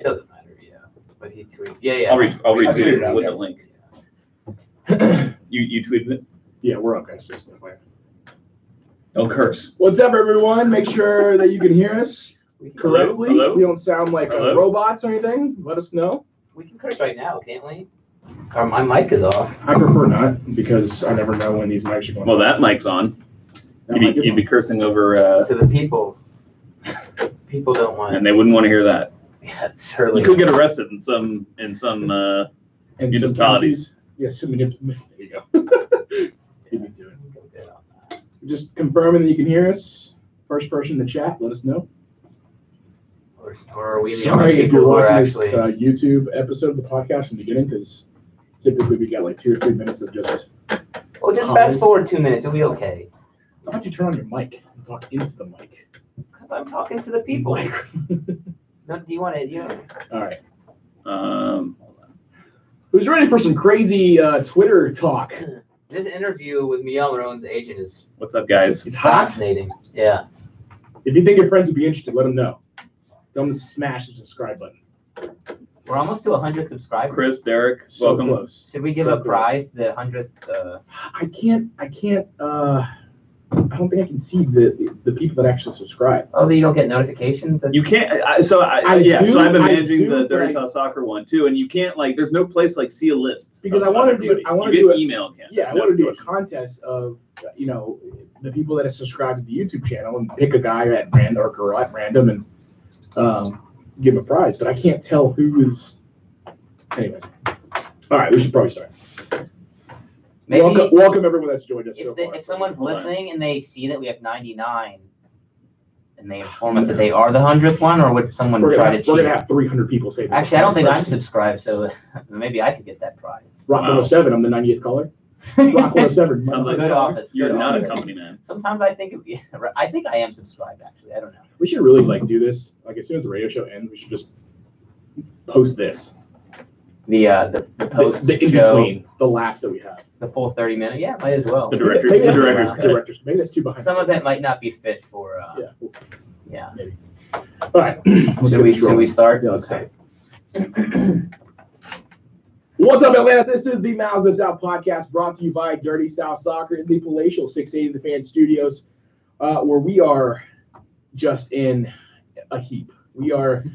doesn't matter. Yeah, but he tweeted. Yeah. I'll retweet it with the link. You tweeted it? Yeah, we're up, guys. Just Don't curse. what's up, everyone? Make sure that you can hear us correctly. Hello? We don't sound like robots or anything. Let us know. We can curse right now, can't we? My mic is off. I prefer not because I never know when these mics are going. Well, that mic's on. You'd be cursing over. To the people. People don't want. And they wouldn't want to hear that. Yeah, surely. You could get arrested in some municipalities. Yes, there you go. Beat me to it. Just confirming that you can hear us. First person in the chat, let us know. Or are we the Sorry only if you're people who are watching actually... this YouTube episode of the podcast from the beginning, because typically we got like 2 or 3 minutes of just. Oh, just fast forward 2 minutes. It'll be okay. Why don't you turn on your mic and talk into the mic? Because I'm talking to the people. No, do you want to? All right. Who's ready for some crazy Twitter talk? This interview with Miguel Marone's agent is. What's up, guys? It's hot. Fascinating. Yeah. If you think your friends would be interested, let them know. Tell them to smash the subscribe button. We're almost to 100 subscribers. Chris, Derek, So welcome. close. Should we give a prize to the 100th? I can't. I don't think I can see the people that actually subscribe. Oh, you don't get notifications? You can't. So I've been managing the Dirty South Soccer one too, and you can't there's no place like see a list. Because I want to do email. I want to do a contest of the people that have subscribed to the YouTube channel and pick a guy at random or girl at random and give him a prize. But I can't tell who is. Anyway, all right, we should probably start. Maybe welcome everyone that's joined us so far. If someone's listening and they see that we have 99, and they inform us that they are the 100th one, or would someone try to cheat? We're gonna have 300 people say that. Actually, I don't think I'm subscribed, so maybe I could get that prize. Rock 107, I'm the 98th caller. Rock 107. Sounds like good office. You're good not office. a company man. Sometimes I think I am subscribed. Actually, I don't know. We should really do this. As soon as the radio show ends, we should just post this. The post the in show, between the laps that we have. the full 30 minutes. Yeah, might as well. The directors. Maybe The that's directors. Maybe that's too behind. Some of that might not be fit for. Yeah. We'll see. Yeah. Maybe. All right. Should we start? Yeah, let's start. What's up, Atlanta? This is the MOTS Podcast brought to you by Dirty South Soccer in the palatial 680 The Fan Studios, where we are just in a heap. We are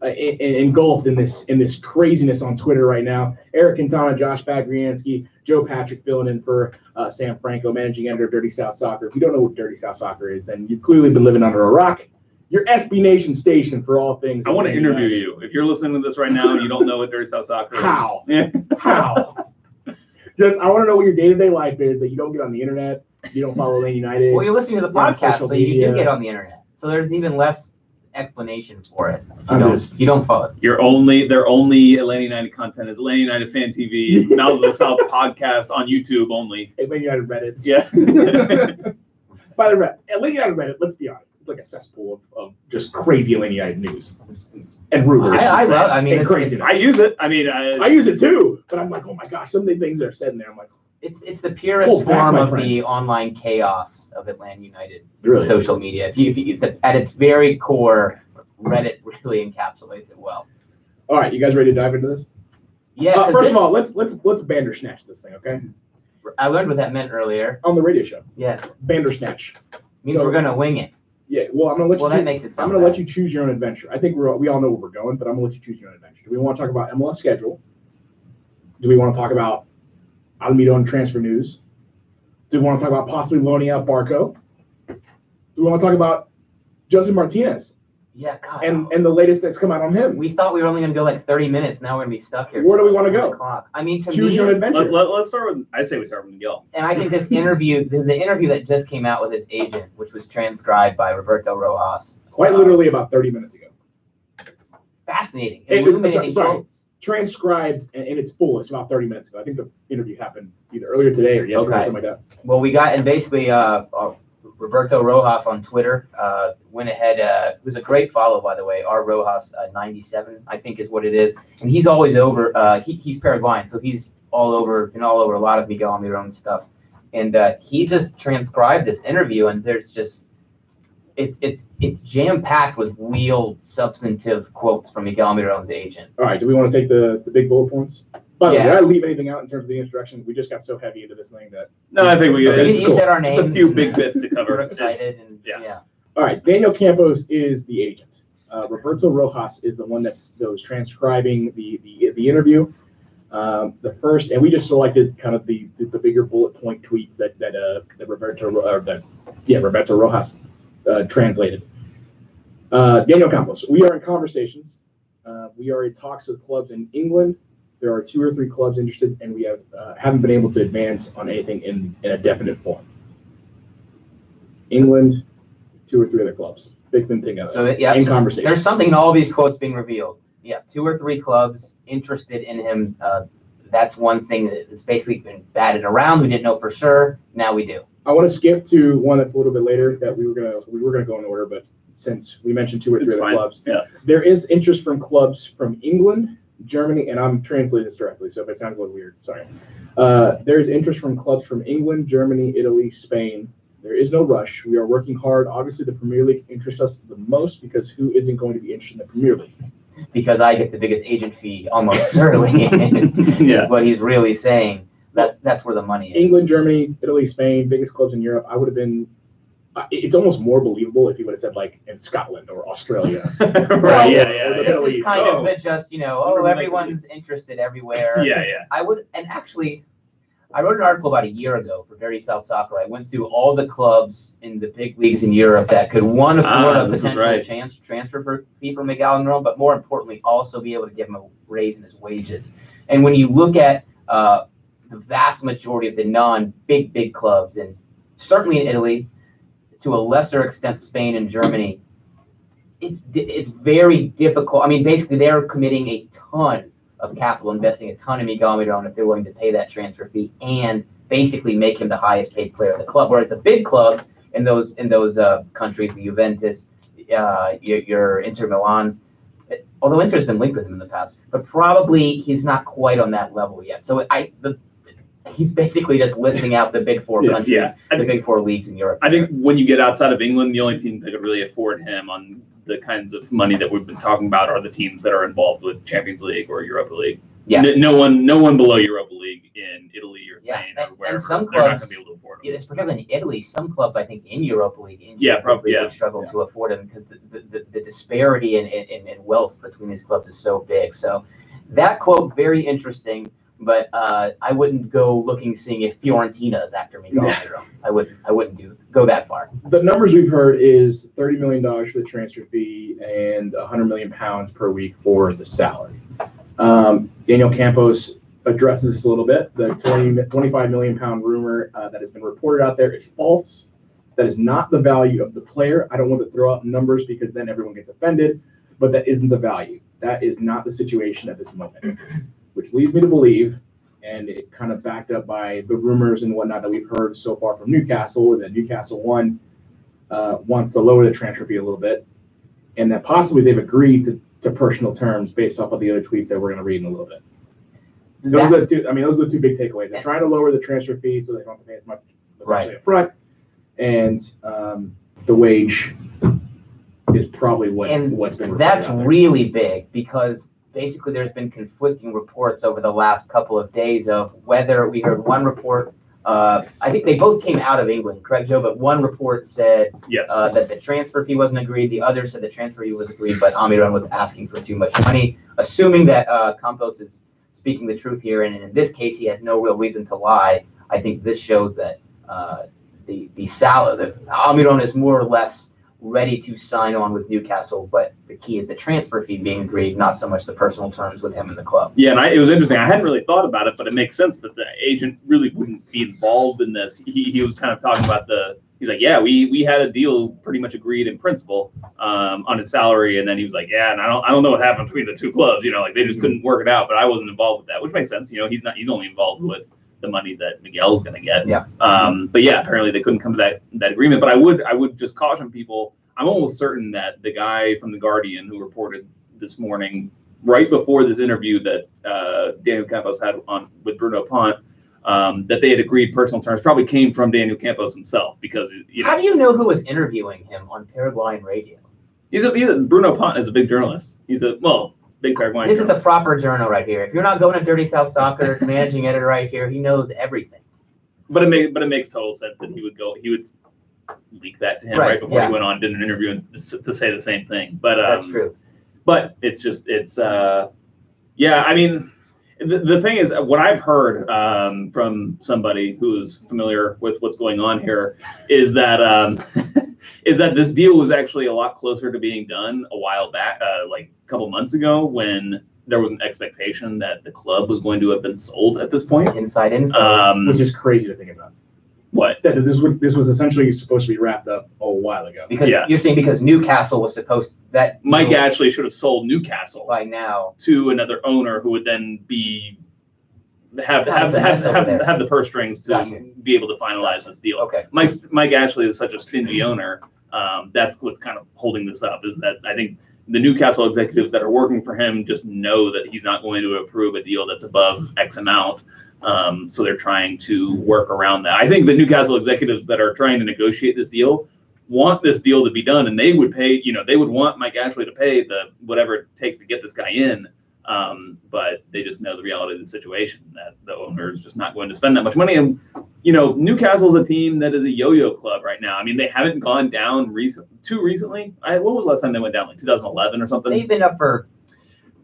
engulfed in this craziness on Twitter right now. Eric Quintana, Josh Bagriansky, Joe Patrick filling in for Sam Franco, managing editor of Dirty South Soccer. If you don't know what Dirty South Soccer is, then you've clearly been living under a rock. Your SB Nation station for all things. I want to interview you. If you're listening to this right now and you don't know what Dirty South Soccer is. How? Yeah. How? I want to know what your day-to-day life is that you don't get on the internet. You don't follow Lane United. Well, you're listening to the podcast, so you media. do get on the internet. So there's even less explanation for it. I'm You don't follow. Their only Atlanta United content is Atlanta United Fan TV, MOTS of the South podcast on YouTube only. Atlanta United Reddit. Yeah. By the way, Atlanta United Reddit, let's be honest, it's like a cesspool of just crazy Atlanta United news and rumors. It's crazy. I use it. I use it too, but I'm like, oh my gosh, some of the things that are said in there, I'm like, it's the purest form of the online chaos of Atlanta United social media. If you at its very core, Reddit really encapsulates it well. All right, you guys ready to dive into this? Yeah. First of all, let's Bandersnatch this thing, okay? I learned what that meant earlier. On the radio show. Yes. Bandersnatch. Means we're gonna wing it. Yeah. Well, I'm gonna let you. That makes it sound. I'm gonna let you choose your own adventure. I think we all know where we're going, but I'm gonna let you choose your own adventure. Do we want to talk about MLS schedule? Do we want to talk about Almiron transfer news? Do we want to talk about possibly loaning out Barco? Do we want to talk about Jose Martinez? Yeah, God. And the latest that's come out on him. We thought we were only going to go like 30 minutes. Now we're going to be stuck here. Where do we want to go? I mean, to choose me, your own adventure. Let's start with. I say we start with Miguel. And I think this is the interview that just came out with his agent, which was transcribed by Roberto Rojas. Quite literally about 30 minutes ago. Fascinating. Sorry. Transcribed in its full. It's about 30 minutes ago. I think the interview happened either earlier today or yesterday or something like that. Well, we got, and basically Roberto Rojas on Twitter went ahead. Who's a great follow, by the way. R Rojas 97, I think, is what it is. And he's always over. He's Paraguayan, so he's all over a lot of Miguel Almiron stuff. And he just transcribed this interview, and it's jam packed with real substantive quotes from Miguel Almiron's agent. All right, do we want to take the big bullet points? By the way, Yeah. did I leave anything out in terms of the introduction? We just got so heavy into this thing that. No, I think we You cool. said our just names. a few big bits to cover. We're excited and Yeah. yeah. All right, Daniel Campos is the agent. Roberto Rojas is the one that was transcribing the interview. The first, and we just selected kind of the bigger bullet point tweets that Roberto Rojas translated. Daniel Campos, we are in conversations. We are in talks with clubs in England. There are 2 or 3 clubs interested, and we haven't been able to advance on anything in a definite form. England, 2 or 3 other clubs. Big thing together. So yeah, in so conversation. there's something in all these quotes being revealed. Yeah, 2 or 3 clubs interested in him. That's one thing that's basically been batted around. We didn't know for sure. Now we do. I want to skip to one that's a little bit later that we were gonna go in order, but since we mentioned 2 or 3 It's other fine. clubs, Yeah. there is interest from clubs from England, Germany, and I'm translating this directly, so if it sounds a little weird, sorry. There is interest from clubs from England, Germany, Italy, Spain. There is no rush. We are working hard. Obviously, the Premier League interests us the most because who isn't going to be interested in the Premier League? Because I get the biggest agent fee almost certainly. Yeah. Is what he's really saying. That's where the money is. England, Germany, Italy, Spain, biggest clubs in Europe. I would have been. It's almost more believable if he would have said like in Scotland or Australia. Right. Yeah. Or Yeah. the Yeah. Middle This is East. kind Oh. of the just, Wonder when everyone's interested everywhere. Yeah. Yeah. I would, and actually, I wrote an article about a year ago for Dirty South Soccer. I went through all the clubs in the big leagues in Europe that could afford a this is potential right. transfer fee for Miguel Almiron, but more importantly, also be able to give him a raise in his wages. And when you look at the vast majority of the non-big clubs, and certainly in Italy, to a lesser extent Spain and Germany, it's very difficult. I mean, basically, they're committing a ton of capital, investing a ton in Miguel Almiron if they're willing to pay that transfer fee and basically make him the highest paid player of the club. Whereas the big clubs in those countries, the Juventus, your Inter Milans, although Inter's been linked with him in the past, but probably he's not quite on that level yet. So he's basically just listing out the big 4 countries, Yeah. the big 4 leagues in Europe. I think when you get outside of England, the only teams that could really afford him on the kinds of money that we've been talking about are the teams that are involved with Champions League or Europa League. Yeah. No one below Europa League in Italy or Yeah, Spain or and wherever. some they're not clubs- going to be able to afford him. Yeah, it's particularly in Italy. Some clubs, I think, in Europa League, in Yeah, Champions probably, League, yeah. would struggle Yeah. to afford him because the disparity in wealth between these clubs is so big. So that quote, very interesting, but I wouldn't go seeing if Fiorentina is after Miguel Almiron. I wouldn't go that far. The numbers we've heard is $30 million for the transfer fee and £100 million per week for the salary. Daniel Campos addresses this a little bit. The £25 million rumor that has been reported out there is false. That is not the value of the player. I don't want to throw out numbers because then everyone gets offended, but that isn't the value. That is not the situation at this moment, which leads me to believe, and it kind of backed up by the rumors and whatnot that we've heard so far from Newcastle, is that Newcastle wants to lower the transfer fee a little bit, and that possibly they've agreed to personal terms based off of the other tweets that we're going to read in a little bit. Those are the two big takeaways. They're trying to lower the transfer fee so they don't have to pay as much essentially up front, and the wage is probably what's been reported That's out there. really big because basically there's been conflicting reports over the last couple of days of whether we heard one report. I think they both came out of England, correct, Joe? But one report said Yes. that the transfer fee wasn't agreed. The other said the transfer fee was agreed, but Almiron was asking for too much money. Assuming that Campos is speaking the truth here, and in this case he has no real reason to lie, I think this shows that the salary, Almiron is more or less ready to sign on with Newcastle, but the key is the transfer fee being agreed, not so much the personal terms with him and the club. Yeah, and it was interesting. I hadn't really thought about it, but it makes sense that the agent really wouldn't be involved in this. He was kind of talking about he's like, yeah, we had a deal pretty much agreed in principle on his salary, and then he was like, yeah, and I don't know what happened between the two clubs, like they just couldn't work it out, but I wasn't involved with that, which makes sense. He's only involved with the money that Miguel's going to get. Yeah. But yeah, apparently they couldn't come to that agreement. But I would just caution people. I'm almost certain that the guy from The Guardian who reported this morning, right before this interview that Daniel Campos had on with Bruno Pont, that they had agreed personal terms probably came from Daniel Campos himself, because How do you know who was interviewing him on Paraguayan radio? Bruno Pont is a big journalist. He's big Paraguayan. This is a proper journal right here. If you're not going to Dirty South Soccer, managing editor right here, he knows everything. But it makes total sense that he would leak that to him right before he went on, did an interview to say the same thing. But that's true. But I mean, the thing is, what I've heard from somebody who's familiar with what's going on here is that this deal was actually a lot closer to being done a while back, like a couple months ago, when there was an expectation that the club was going to have been sold at this point. Inside info, which is crazy to think about. What? That this was essentially supposed to be wrapped up a while ago. Because you're saying because Newcastle was supposed that Mike Ashley should have sold Newcastle by now to another owner who would then have the purse strings to be able to finalize this deal. Okay. Mike Ashley is such a stingy owner. That's what's kind of holding this up, is that I think the Newcastle executives that are working for him just know that he's not going to approve a deal that's above X amount. So they're trying to work around that. I think the Newcastle executives that are trying to negotiate this deal want this deal to be done, and they would pay, they would want Mike Ashley to pay whatever it takes to get this guy in. But they just know the reality of the situation, that the owner is just not going to spend that much money. And, Newcastle is a team that is a yo-yo club right now. I mean, they haven't gone down too recently. What was the last time they went down? Like 2011 or something? They've been up for,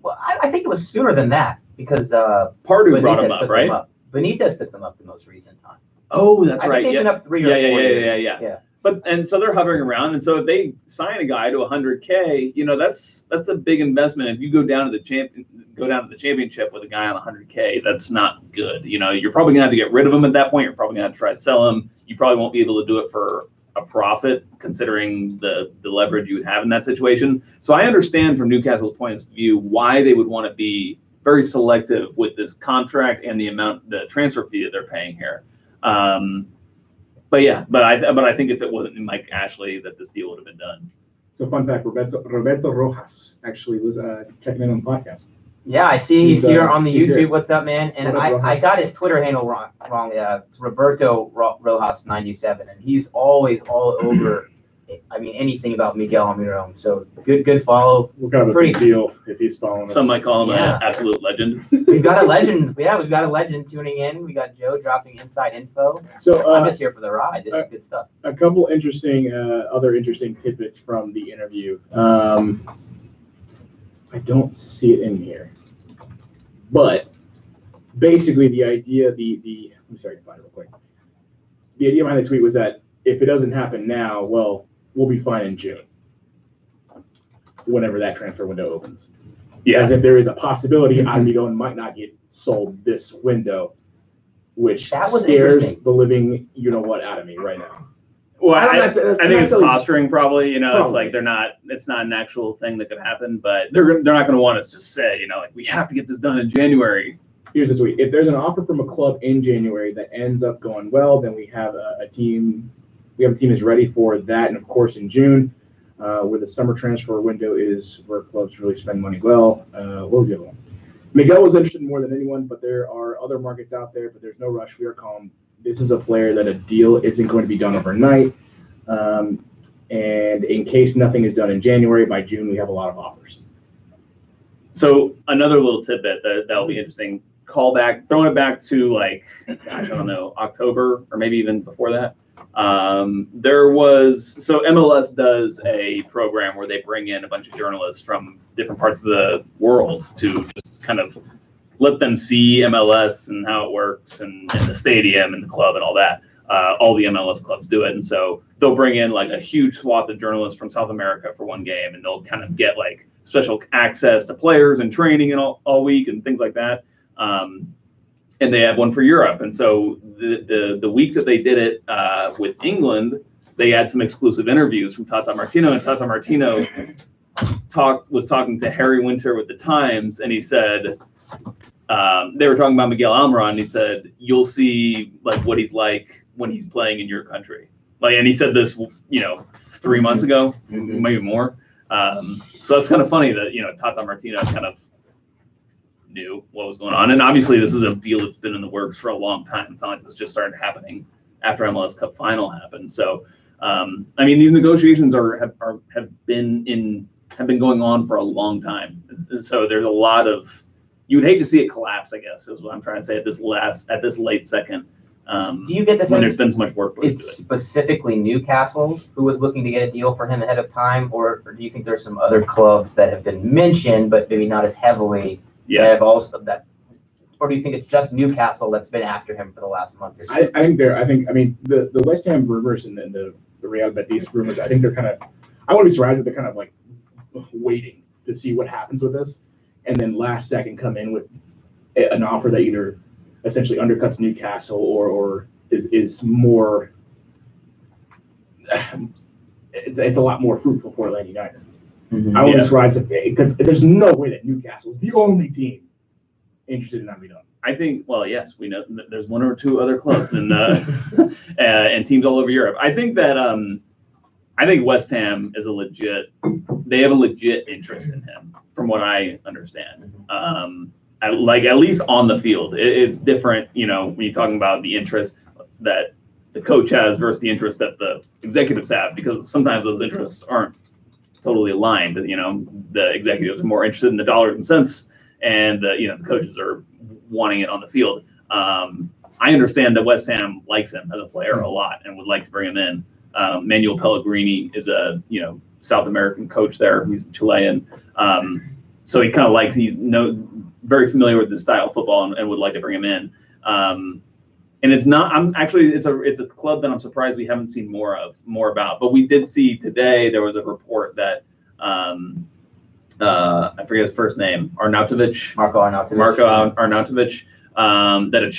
I think it was sooner than that, because Pardew brought them up, right? Benitez took them up the most recent time. Oh, that's right. They've been up 3 or 4 years. Yeah. And so they're hovering around, and so if they sign a guy to $100K, that's a big investment. If you go down to the championship with a guy on $100K, that's not good. You're probably gonna have to get rid of him at that point. You're probably gonna have to try to sell him. You probably won't be able to do it for a profit, considering the leverage you would have in that situation. So I understand from Newcastle's point of view why they would want to be very selective with this contract and the transfer fee that they're paying here. But I think if it wasn't Mike Ashley, that this deal would have been done. So fun fact, Roberto Rojas actually was checking in on the podcast. Yeah, I see he's here on the YouTube. Here. What's up, man? And I got his Twitter handle wrong. It's Roberto Rojas 97, and he's always all over. I mean, anything about Miguel Almiron. So good follow. We're kind of a big deal if he's following us. Some might call him an absolute legend. We've got a legend. Yeah, we've got a legend tuning in. We got Joe dropping inside info. So I'm just here for the ride. This is good stuff. A couple other interesting tidbits from the interview. I don't see it in here, but basically the idea, I'm sorry to find it real quick. The idea behind the tweet was that if it doesn't happen now, well, we'll be fine in June, whenever that transfer window opens. Yeah. As if there is a possibility Almiron might not get sold this window, which scares the living out of me right now. Well, I think it's posturing, probably. It's like it's not an actual thing that could happen, but they're not going to want us to say, like, we have to get this done in January. Here's a tweet. If there's an offer from a club in January that ends up going well, then we have a team. We have a team is ready for that, and of course in June, where the summer transfer window is, where clubs really spend money well. What was the other one? Miguel was interested more than anyone, but there are other markets out there. But there's no rush. We are calm. This is a player that a deal isn't going to be done overnight, and in case nothing is done in January, by June we have a lot of offers. So another little tidbit that'll be interesting. Throwing it back to, like, gosh, I don't know, October or maybe even before that. MLS does a program where they bring in a bunch of journalists from different parts of the world to just kind of let them see MLS and how it works, and the stadium and the club and all that. All the MLS clubs do it. And so they'll bring in like a huge swath of journalists from South America for one game, and they'll kind of get like special access to players and training and all week and things like that. And they have one for Europe. And so the week that they did it with England, they had some exclusive interviews from Tata Martino, and Tata Martino was talking to Harry Winter with the Times, and he said, they were talking about Miguel Almiron, and he said, you'll see like what he's like when he's playing in your country. And he said this, 3 months ago, maybe more. So that's kind of funny that, Tata Martino kind of knew what was going on. And obviously, this is a deal that's been in the works for a long time. It's not like this just started happening after MLS Cup final happened. So, I mean, these negotiations have been going on for a long time. So there's a lot of, you would hate to see it collapse, I guess, is what I'm trying to say at this late second. Do you get the when sense there's been so much work put into it's it? specifically Newcastle who was looking to get a deal for him ahead of time, or do you think there's some other clubs that have been mentioned but maybe not as heavily that have also that, or do you think it's just Newcastle that's been after him for the last month or two? I mean the West Ham rumors and then the Real Betis rumors, I think they're kind of, I wouldn't be surprised if they're kind of like waiting to see what happens with this, and then last second come in with an offer that either essentially undercuts Newcastle or is more, it's a lot more fruitful for Atlanta United. Mm-hmm. I wouldn't be surprised if because there's no way that Newcastle is the only team interested in Almiron. I think, well, yes, we know there's one or two other clubs and and teams all over Europe. I think that I think West Ham is they have a legit interest in him, from what I understand. At least on the field, it's different, you know, when you're talking about the interest that the coach has versus the interest that the executives have, because sometimes those interests aren't totally aligned. You know, the executives are more interested in the dollars and cents, and the coaches are wanting it on the field. I understand that West Ham likes him as a player a lot and would like to bring him in. Manuel Pellegrini is a South American coach there. He's Chilean, so he kind of he's very familiar with the style of football and would like to bring him in. And it's not. It's a club that I'm surprised we haven't seen more about. But we did see today there was a report that I forget his first name, Marco Arnautovic, that a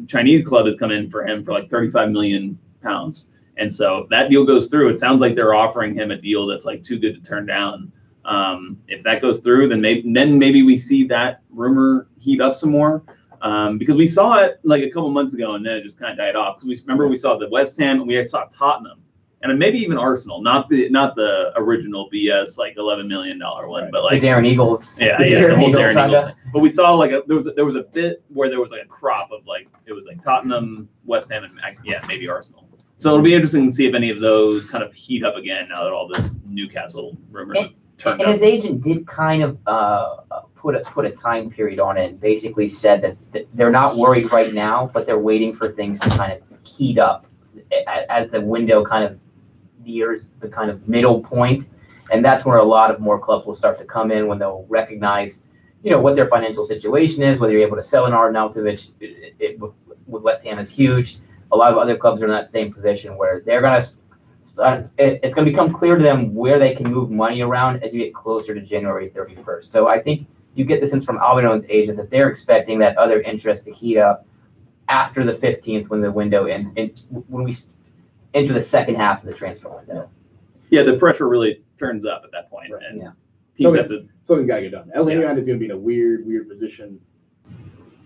Chinese club has come in for him for like 35 million pounds. And so if that deal goes through, it sounds like they're offering him a deal that's like too good to turn down. If that goes through, then maybe we see that rumor heat up some more, because we saw it like a couple months ago and then it just kind of died off. Because we saw the West Ham and we saw Tottenham and maybe even Arsenal, not the original BS like $11 million one, right. But like the Darren Eagles, the whole Darren Eagles thing. But we saw like there was a bit where there was like a crop of like it was like Tottenham, West Ham, and maybe Arsenal. So it'll be interesting to see if any of those kind of heat up again now that all this Newcastle rumors have turned up. And his agent did kind of put a time period on it and basically said that they're not worried right now, but they're waiting for things to kind of heat up as the window kind of nears the kind of middle point. And that's where a lot of more clubs will start to come in, when they'll recognize, what their financial situation is, whether you're able to sell an Arnautovic with West Ham is huge. A lot of other clubs are in that same position where they're going to it's going to become clear to them where they can move money around as you get closer to January 31st. So I think you get the sense from Almiron's agent that they're expecting that other interest to heat up after the 15th, when the window and when we enter the second half of the transfer window. Yeah, the pressure really turns up at that point. Right. And teams have to. Something's got to get done. Atlanta United is going to be in a weird position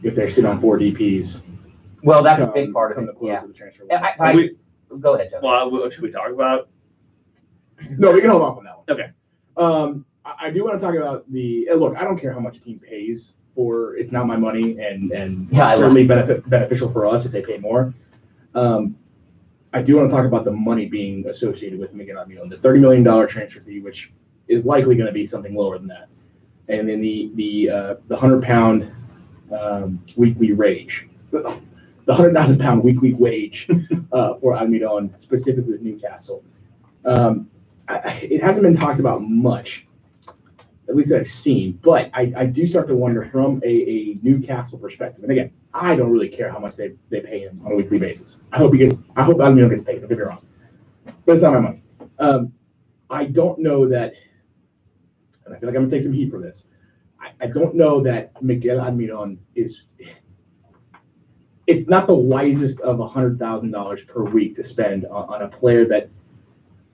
if they're sitting on 4 DPs. Well, that's a big part of it. The close of the transfer go ahead, Joe. Well, should we talk about? No, we can hold off on that one. Okay. I do want to talk about look. I don't care how much a team pays for. It's not my money, and certainly beneficial for us if they pay more. I do want to talk about the money being associated with Miguel Almiron, the $30 million transfer fee, which is likely going to be something lower than that, and then the £100 weekly wage. The £100,000 weekly wage for Almiron, specifically with Newcastle. It hasn't been talked about much, at least that I've seen, but I do start to wonder from a Newcastle perspective. And again, I don't really care how much they pay him on a weekly basis. I hope Almiron gets paid, don't get me wrong. But it's not my money. I don't know that, and I feel like I'm going to take some heat for this. I don't know that Miguel Almiron it's not the wisest of $100,000 per week to spend on a player that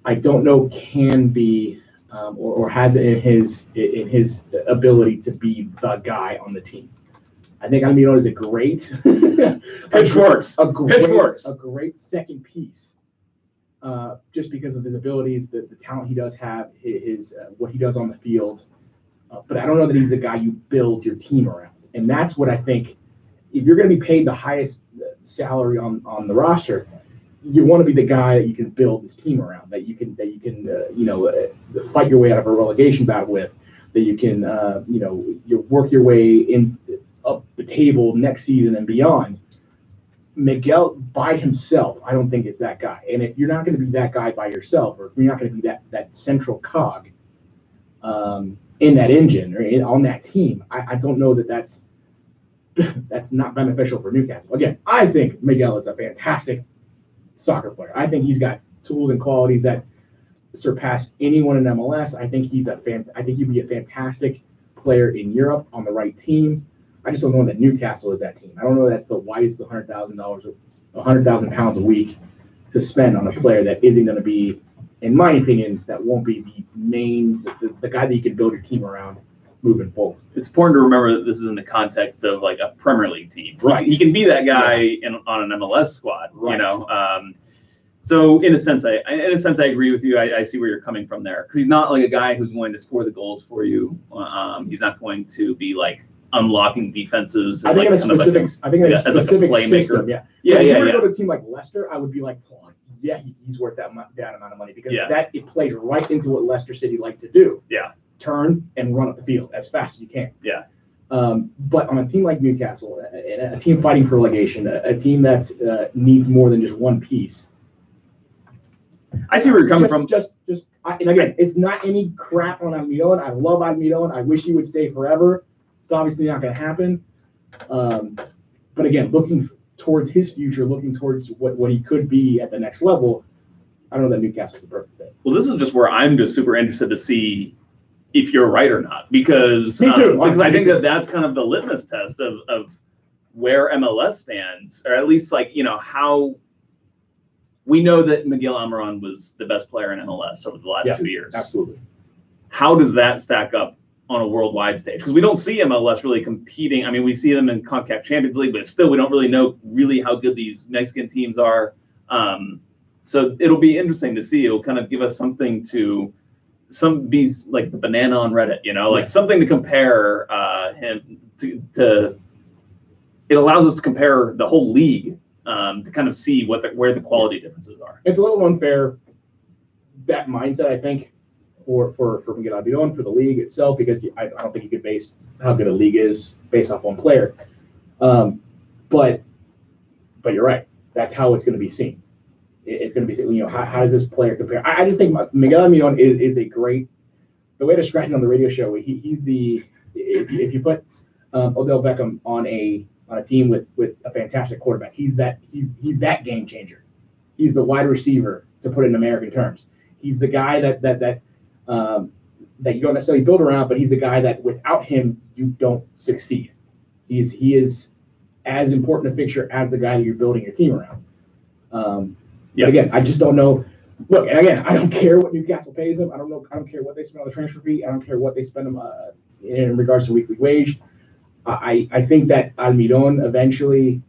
I don't know can be or has it in his ability to be the guy on the team. I think Almiron is a great great second piece, just because of his abilities, the talent he does have, his what he does on the field. But I don't know that he's the guy you build your team around. And that's what I think. If you're going to be paid the highest salary on the roster, you want to be the guy that you can build this team around, that you can fight your way out of a relegation battle with, that you can you work your way in up the table next season and beyond. Miguel by himself, I don't think is that guy. And if you're not going to be that guy by yourself, or if you're not going to be that central cog in that engine or on that team, I don't know that's not beneficial for Newcastle. Again, I think Miguel is a fantastic soccer player. I think he's got tools and qualities that surpass anyone in MLS. I think he'd be a fantastic player in Europe on the right team. I just don't know that Newcastle is that team. I don't know that's the wisest £100,000 a week to spend on a player that isn't going to be, in my opinion, that won't be the main, the guy that you can build your team around moving forward. It's important to remember that this is in the context of like a Premier League team. Right. He can be that guy on an MLS squad. Right. So in a sense, I agree with you. I see where you're coming from there, because he's not like a guy who's going to score the goals for you. He's not going to be like unlocking defenses. I think in a specific playmaker. System, yeah. Yeah. If you were to go to a team like Leicester, I would be like, oh, yeah, he's worth that amount of money, because it plays right into what Leicester City like to do. Yeah. Turn and run up the field as fast as you can. Yeah. But on a team like Newcastle, a team fighting for relegation, a team that needs more than just one piece. I see where you're coming from. And again, it's not any crap on Almiron. I love Almiron. I wish he would stay forever. It's obviously not going to happen. But again, looking towards his future, looking towards what he could be at the next level, I don't know that Newcastle's the perfect fit. Well, this is just where I'm just super interested to see if you're right or not, because Me too. Because I think that's kind of the litmus test of where MLS stands, or at least like, how we know that Miguel Almiron was the best player in MLS over the last 2 years. Absolutely. How does that stack up on a worldwide stage? Because we don't see MLS really competing. I mean, we see them in CONCACAF Champions League, but still we don't really know how good these Mexican teams are. So it'll be interesting to see. It'll kind of give us something to be like the banana on Reddit, like something to compare him to. It allows us to compare the whole league to kind of see where the quality differences are. It's a little unfair, that mindset, I think, for Miguel Almiron, for the league itself, because I don't think you could base how good a league is based off one player. But you're right. That's how it's going to be seen. It's going to be, how does this player compare? I just think Miguel Almiron is a great, the way to describe it on the radio show, he's the, if you put Odell Beckham on a team with a fantastic quarterback, he's that game changer. He's the wide receiver, to put it in American terms. He's the guy that you don't necessarily build around, but he's the guy that without him you don't succeed. He is as important a fixture as the guy that you're building your team around. But again, I just don't know. Look, and again, I don't care what Newcastle pays him. I don't care what they spend on the transfer fee. I don't care what they spend him in regards to weekly wage. I think that Almiron eventually,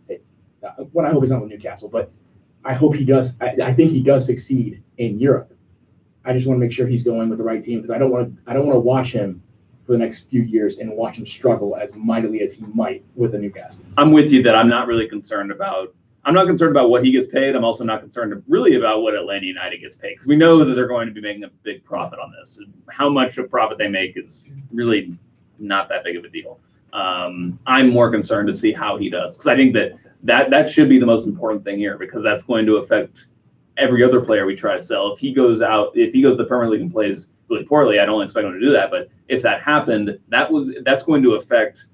what I hope is not with Newcastle, but I hope he does. I think he does succeed in Europe. I just want to make sure he's going with the right team, because I don't want to watch him for the next few years and watch him struggle as mightily as he might with the Newcastle. I'm with you that I'm not concerned about what he gets paid. I'm also not concerned really about what Atlanta United gets paid, because we know that they're going to be making a big profit on this. How much of profit they make is really not that big of a deal. I'm more concerned to see how he does, because I think that should be the most important thing here, because that's going to affect every other player we try to sell. If he goes to the Premier League and plays really poorly, I don't expect him to do that. But if that happened, that's going to affect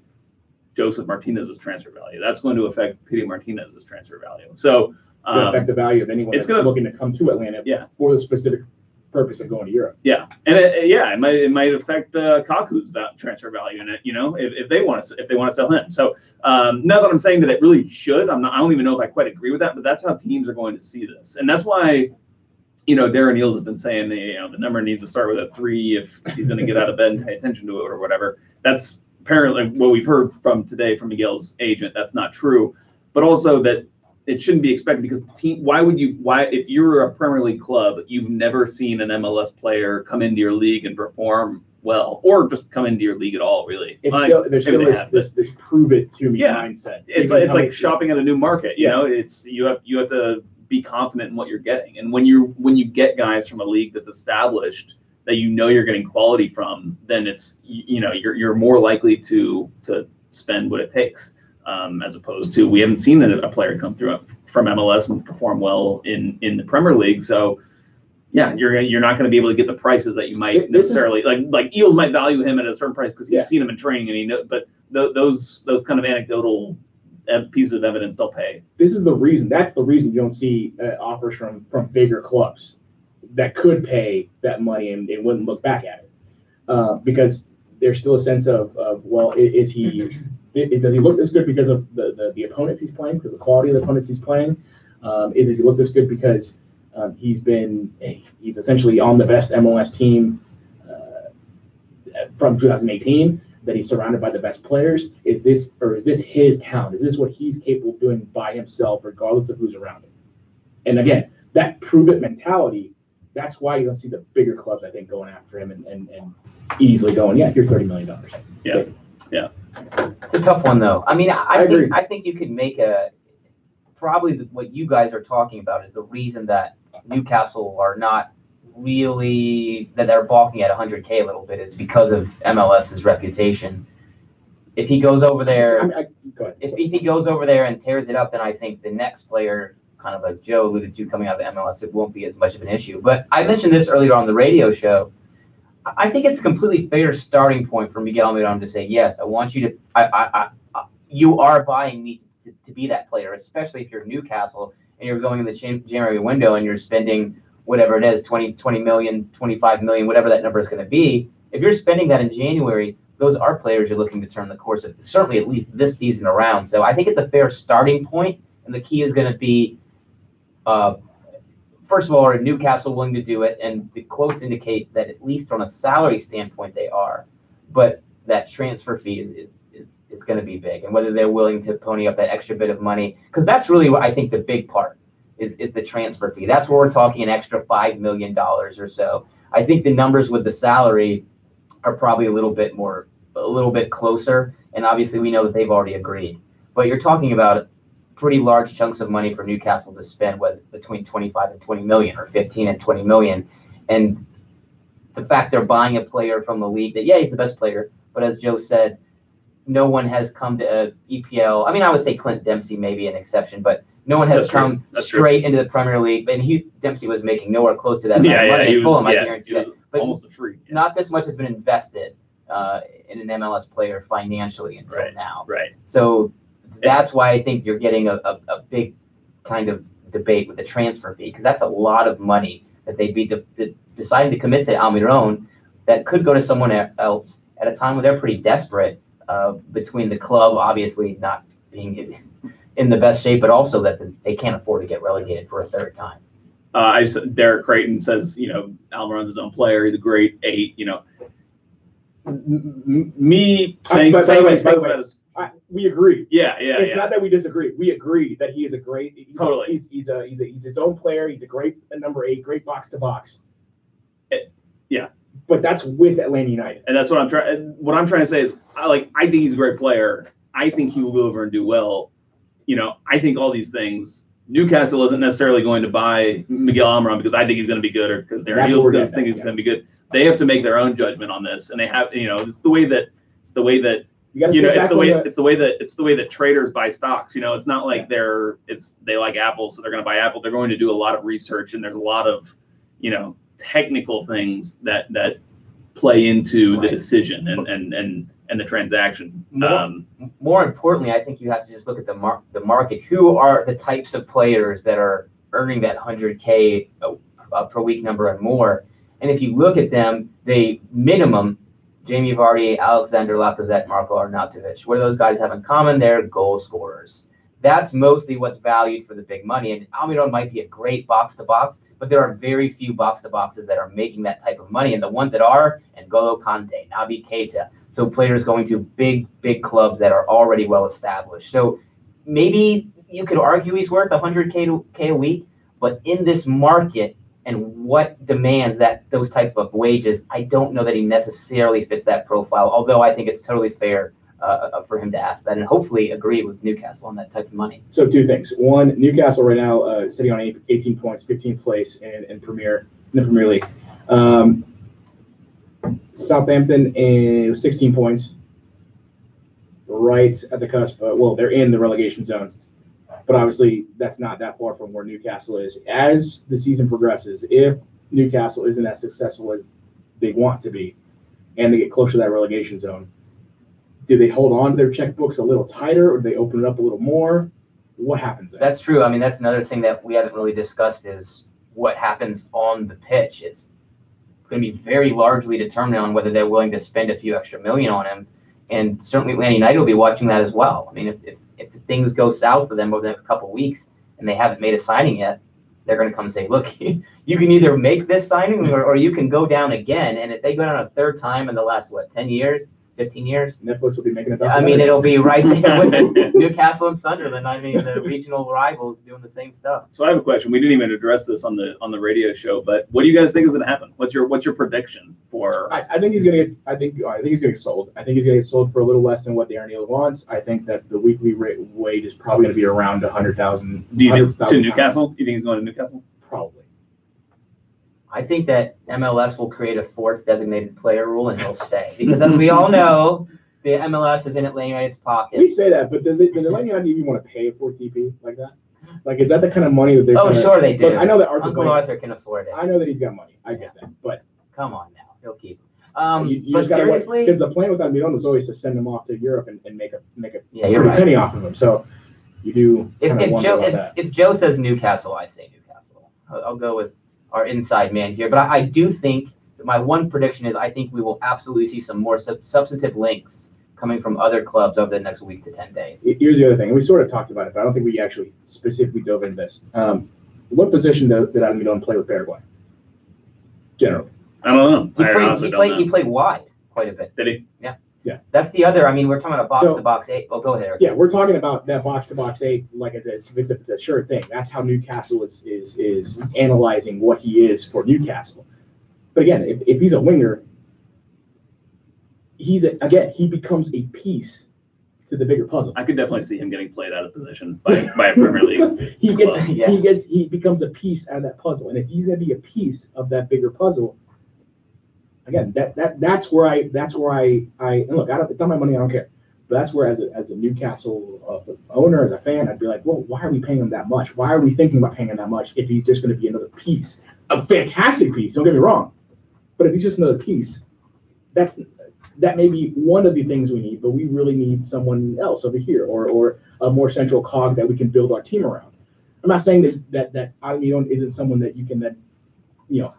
Joseph Martinez's transfer value. That's going to affect Pity Martinez's transfer value. So it's going to affect the value of anyone that's looking to come to Atlanta for the specific purpose of going to Europe. Yeah, and it might affect Kaku's transfer value in it. If they want to sell him. So not that I'm saying that it really should. I don't even know if I quite agree with that, but that's how teams are going to see this, and that's why Darren Eales has been saying the number needs to start with a 3 if he's going to get out of bed and pay attention to it or whatever. That's apparently what we've heard from today from Miguel's agent. That's not true, but also that it shouldn't be expected, because why if you're a Premier League club, you've never seen an MLS player come into your league and perform well, or just come into your league at all, really. It's Like, still there's maybe still they have, this prove it to me Yeah. mindset. it's Even like coming- shopping at a new market. You know, it's you have to be confident in what you're getting, and when you get guys from a league that's established that you know you're getting quality from, then it's you're more likely to spend what it takes, as opposed to we haven't seen a player come through from MLS and perform well in the Premier League. So yeah, you're not going to be able to get the prices that you might necessarily like. Eels might value him at a certain price because he's seen him in training and he knows. But those kind of anecdotal pieces of evidence don't pay. This is the reason. That's the reason you don't see offers from bigger clubs that could pay that money and wouldn't look back at it, because there's still a sense of well, does he look this good because of the opponents he's playing, because of the quality of the opponents he's playing? Does he look this good because he's essentially on the best MLS team from 2018, that he's surrounded by the best players? Is this his talent? Is this what he's capable of doing by himself, regardless of who's around him? And again, that prove it mentality, that's why you don't see the bigger clubs, I think, going after him and easily going, yeah, here's $30 million. Yeah. Yeah. It's a tough one, though. I mean, I agree. think you could make probably what you guys are talking about is the reason that Newcastle are not really, that they're balking at 100K a little bit, is because of MLS's reputation. If he goes over there, Go ahead. if he goes over there and tears it up, then I think the next player, kind of as Joe alluded to, coming out of MLS, it won't be as much of an issue. But I mentioned this earlier on the radio show. I think it's a completely fair starting point for Miguel Almiron to say, yes, I want you to, you are buying me to be that player, especially if you're Newcastle and you're going in the January window and you're spending whatever it is, 20 million, 25 million, whatever that number is going to be. If you're spending that in January, those are players you're looking to turn the course of, certainly at least this season around. So I think it's a fair starting point, and the key is going to be, first of all, are Newcastle willing to do it? And the quotes indicate that at least from a salary standpoint they are, but that transfer fee is going to be big, and whether they're willing to pony up that extra bit of money, because that's really what I think the big part is the transfer fee. That's where we're talking an extra $5 million or so. I think the numbers with the salary are probably a little bit closer, and obviously we know that they've already agreed. But you're talking about pretty large chunks of money for Newcastle to spend, between 25 and 20 million, or 15 and 20 million. And the fact they're buying a player from the league that, yeah, he's the best player, but as Joe said, no one has come to EPL. I mean, I would say Clint Dempsey may be an exception, but no one has come straight into the Premier League. And Dempsey was making nowhere close to that amount of money in Fulham, I guarantee that. But almost a free. Yeah. Not this much has been invested in an MLS player financially until now. Right. So that's why I think you're getting a big kind of debate with the transfer fee, because that's a lot of money that they'd be deciding to commit to Almiron that could go to someone else at a time where they're pretty desperate, between the club obviously not being in the best shape, but also that they can't afford to get relegated for a third time. Derek Creighton says, Almiron's his own player. He's a great 8. Me saying, we agree. Yeah. It's not that we disagree. We agree that he is a great. He's his own player. He's a great number 8, great box to box. Yeah. But that's with Atlanta United. And that's what I'm trying. What I'm trying to say is, I think he's a great player. I think he will go over and do well. I think all these things. Newcastle isn't necessarily going to buy Miguel Almiron because I think he's going to be good, or because Darren Eels doesn't think he's going to be good. They have to make their own judgment on this, and they have. It's the way that it's the way that traders buy stocks. It's not like they like Apple, so they're going to buy Apple. They're going to do a lot of research, and there's a lot of technical things that play into the decision and the transaction. More importantly, I think you have to just look at the market. Who are the types of players that are earning that 100K per week number and more? And if you look at them, they minimum Jamie Vardy, Alexander Lacazette, Marco Arnautovic. What do those guys have in common? They're goal scorers. That's mostly what's valued for the big money. And Almiron might be a great box-to-box, but there are very few box-to-boxes that are making that type of money. And the ones that are, N'Golo Kante, Naby Keita. So players going to big clubs that are already well established. So maybe you could argue he's worth 100K a week, but in this market and what demands those type of wages, I don't know that he necessarily fits that profile, although I think it's totally fair for him to ask that and hopefully agree with Newcastle on that type of money. So 2 things. One, Newcastle right now sitting on 18 points, 15th place in the Premier League. Southampton is 16 points, right at the cusp. Well, they're in the relegation zone, but obviously that's not that far from where Newcastle is. As the season progresses, if Newcastle isn't as successful as they want to be, and they get closer to that relegation zone, do they hold on to their checkbooks a little tighter, or do they open it up a little more? What happens there? That's true. I mean, that's another thing that we haven't really discussed is what happens on the pitch. It's going to be very largely determined on whether they're willing to spend a few extra million on him. And certainly Atlanta United will be watching that as well. I mean, if things go south for them over the next couple of weeks and they haven't made a signing yet, they're going to come and say, look, you can either make this signing or you can go down again. And if they go down a third time in the last, 10 years, 15 years? Netflix will be making it. I mean, it'll be right there with Newcastle and Sunderland. I mean, the regional rivals doing the same stuff. So I have a question. We didn't even address this on the radio show, but what do you guys think is going to happen? What's your prediction for? I think he's going to get. I think he's going to get sold. I think he's going to get sold for a little less than what the O'Neill wants. I think that the weekly wage is probably going to be around 100,000. Do you think to Newcastle? You think he's going to Newcastle? Probably. I think that MLS will create a fourth designated player rule and he'll stay because, as we all know, the MLS is in Atlanta United's pocket. We say that, but does Atlanta United even want to pay a fourth DP like that? Like, is that the kind of money that they're? Oh, sure they do. I know that Uncle Arthur can afford it. I know that he's got money. I get that, but come on now, he'll keep. You But just gotta seriously, because the plan with Almiron was always to send him off to Europe and make a you're right. penny off of him. So you do. If Joe says Newcastle, I say Newcastle. I'll go with our inside man here, but I do think that my one prediction is I think we will absolutely see some more substantive links coming from other clubs over the next week to 10 days. Here's the other thing. We sort of talked about it, but I don't think we actually specifically dove into this. What position did Almiron play with Paraguay? Generally. I don't know. He played wide quite a bit. Did he? Yeah. Yeah. That's the other. I mean, we're talking about box-to-box 8. Oh, go ahead, Eric. Yeah, we're talking about that box-to-box 8 like it's a sure thing. That's how Newcastle is analyzing what he is for Newcastle. But again, if he's a winger, he becomes a piece to the bigger puzzle. I could definitely see him getting played out of position by a Premier League. he becomes a piece out of that puzzle, and if he's going to be a piece of that bigger puzzle, again, that's where I and look, it's not my money, I don't care. But that's where, as a Newcastle owner, as a fan, I'd be like, well, why are we paying him that much? Why are we thinking about paying him that much if he's just going to be another piece, a fantastic piece? Don't get me wrong, but if he's just another piece, that may be one of the things we need, but we really need someone else over here, or a more central cog that we can build our team around. I'm not saying that Almiron isn't someone that you can then,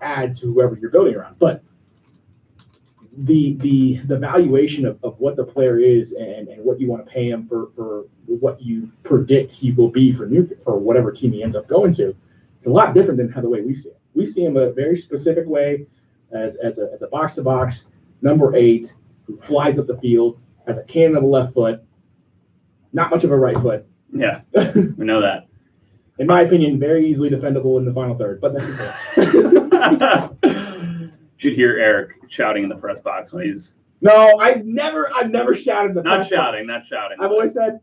add to whoever you're building around, but the valuation of what the player is and what you want to pay him for what you predict he will be for whatever team he ends up going to, it's a lot different than the way we see it. We see him a very specific way as a box-to-box number 8 who flies up the field, has a cannon of a left foot, not much of a right foot. Yeah, we know that. In my opinion, very easily defendable in the final third, but that's okay. Should hear Eric shouting in the press box when he's. No, I've never shouted in the press box. Not shouting. I've always said,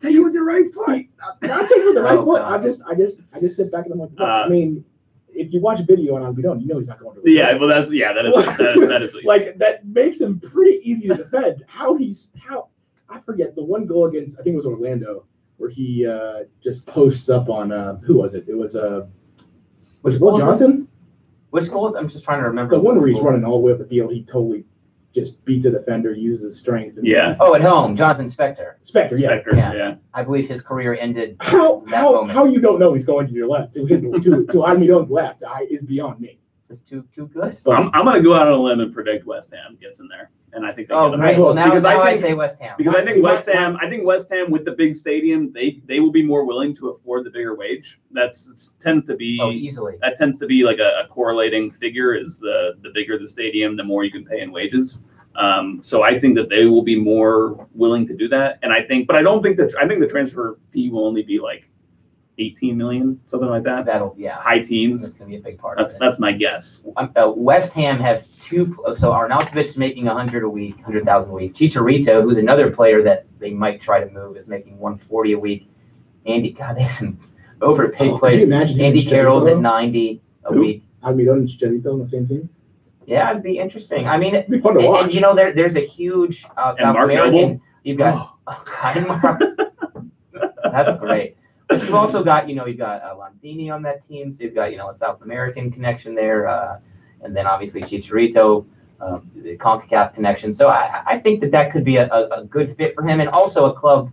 take it with your right foot. Not take it with the right foot. I just sit back and I'm like, if you watch a video on Almiron, he's not going to. Yeah, well, that is what like that makes him pretty easy to defend. How I forget the one goal against, I think it was Orlando, where he just posts up on who was it? It was Will Johnson. Which goal? I'm just trying to remember. The one where he's running all the way up the field, he totally just beats a defender, uses his strength. Oh, at home, Jonathan Spector. Yeah. I believe his career ended. How you don't know he's going to your left to Almiron's left is beyond me. It's too good. But I'm going to go out on a limb and predict West Ham gets in there, and I think they get them. Great. Well, now I say West Ham. Because I think West Ham with the big stadium, they will be more willing to afford the bigger wage. That tends to be easily. That tends to be like a correlating figure. Is the bigger the stadium, the more you can pay in wages. So I think that they will be more willing to do that, and I think the transfer fee will only be like 18 million, something like that. High teens. That's going to be a big part of it. That's my guess. West Ham have so Arnautovic is making 100,000 a week. Chicharito, who's another player that they might try to move, is making 140 a week. Andy, God, they have some overpaid players. Andy Carroll's at 90 a week. Almiron and Chicharito on the same team? Yeah, it'd be interesting. I mean, it'd be fun to watch. And you know, there's a huge South American. You've got that's great. But you've also got, you've got Lanzini on that team, so you've got, a South American connection there, and then obviously Chicharito, the CONCACAF connection. So I think that could be a good fit for him, and also a club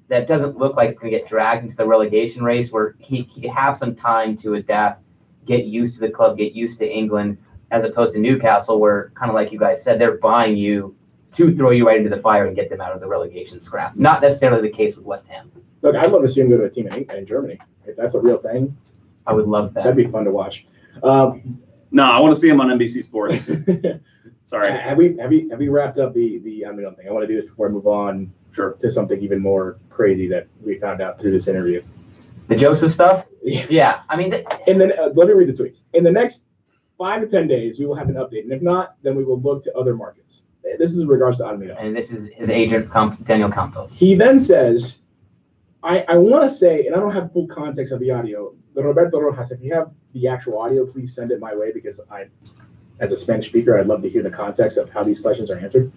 that doesn't look like it's going to get dragged into the relegation race, where he have some time to adapt, get used to the club, get used to England, as opposed to Newcastle, where, kind of like you guys said, they're buying you to throw you right into the fire and get them out of the relegation scrap. Not necessarily the case with West Ham. Look, I'd love to see him go to a team in Germany. If that's a real thing, I would love that. That'd be fun to watch. No, I want to see him on NBC Sports. Sorry. Have we wrapped up the Almiron thing? I want to do this before I move on to something even more crazy that we found out through this interview. The Joseph stuff? Yeah. I mean, and then let me read the tweets. In the next 5 to 10 days, we will have an update. And if not, then we will look to other markets. This is in regards to Almiron. And this is his agent, Daniel Campos. He then says, I want to say, and I don't have full context of the audio, but Roberto Rojas, if you have the actual audio, please send it my way, because as a Spanish speaker, I'd love to hear the context of how these questions are answered.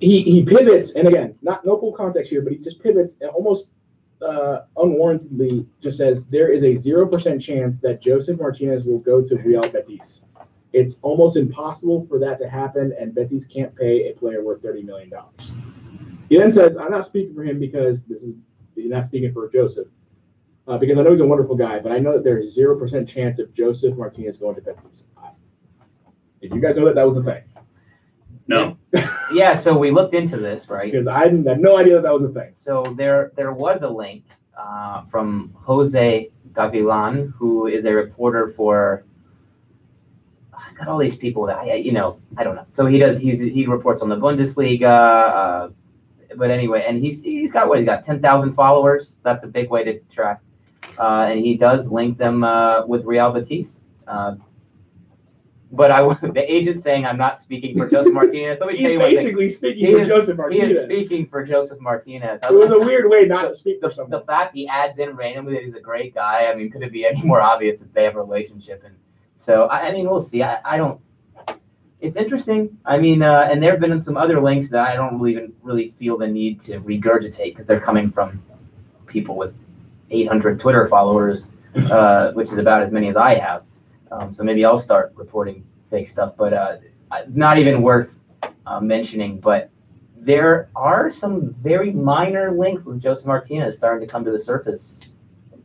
He pivots, and again, no full context here, but he just pivots and almost unwarrantedly just says there is a 0% chance that Joseph Martinez will go to Real Betis. It's almost impossible for that to happen, and Betis can't pay a player worth $30 million. He then says, I'm not speaking for him because you're not speaking for Joseph, because I know he's a wonderful guy, but I know that there's 0% chance of Joseph Martinez going to Betis. Did you guys know that was a thing? No. Yeah, so we looked into this, right? Because I had no idea that was a thing. So there was a link from Jose Gavilan, who is a reporter for, I got all these people that I don't know. So he reports on the Bundesliga, but anyway, and he's got 10,000 followers. That's a big way to track, and he does link them with Real Betis. But the agent saying I'm not speaking for Joseph Martinez. Let me tell you one thing. He's basically speaking for Joseph Martinez. He is speaking for Joseph Martinez. It was a weird way not to speak for someone. The fact he adds in randomly that he's a great guy, I mean, could it be any more obvious if they have a relationship? And so, I mean, we'll see. I don't. It's interesting. I mean, and there have been some other links that I don't really feel the need to regurgitate, because they're coming from people with 800 Twitter followers, which is about as many as I have. So maybe I'll start reporting fake stuff, but not even worth mentioning. But there are some very minor links with Joseph Martinez starting to come to the surface.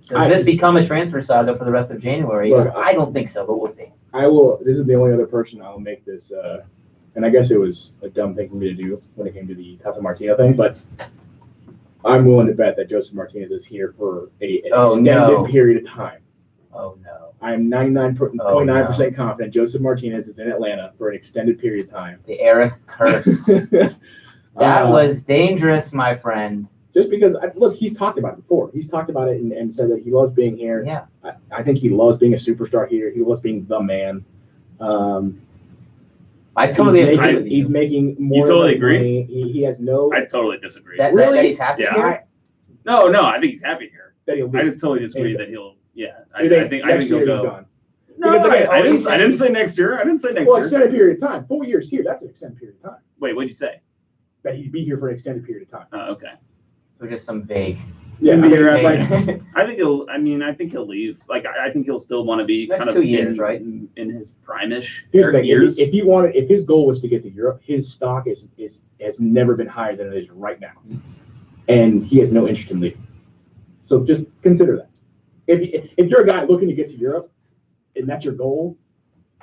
Does this become a transfer saldo for the rest of January? Look, I don't think so, but we'll see. I will. This is the only other person I'll make this, and I guess it was a dumb thing for me to do when it came to the Tata Martino thing, but I'm willing to bet that Joseph Martinez is here for an extended period of time. Oh, no. I'm 99.9% confident Joseph Martinez is in Atlanta for an extended period of time. The Eric curse. That was dangerous, my friend. Just because, look, he's talked about it before. He's talked about it and said that he loves being here. Yeah. I think he loves being a superstar here. He loves being the man. I totally agree with you. He's making more. You totally agree? He has no. I totally disagree. That he's happy here? No, I think he's happy here. I just totally disagree that he'll. Yeah, I think he'll go. Gone. No, again, I didn't say next year. I didn't say next year. Well, extended period of time. 4 years here. That's an extended period of time. Wait, what'd you say? That he'd be here for an extended period of time. Oh, okay. So just some vague. Yeah, I think he'll leave. Like, I think he'll still want to be Next kind of 2 years, right? in his prime-ish Here's the thing. years. If his goal was to get to Europe, his stock has never been higher than it is right now, and he has no interest in leaving. So just consider that. If you're a guy looking to get to Europe, and that's your goal,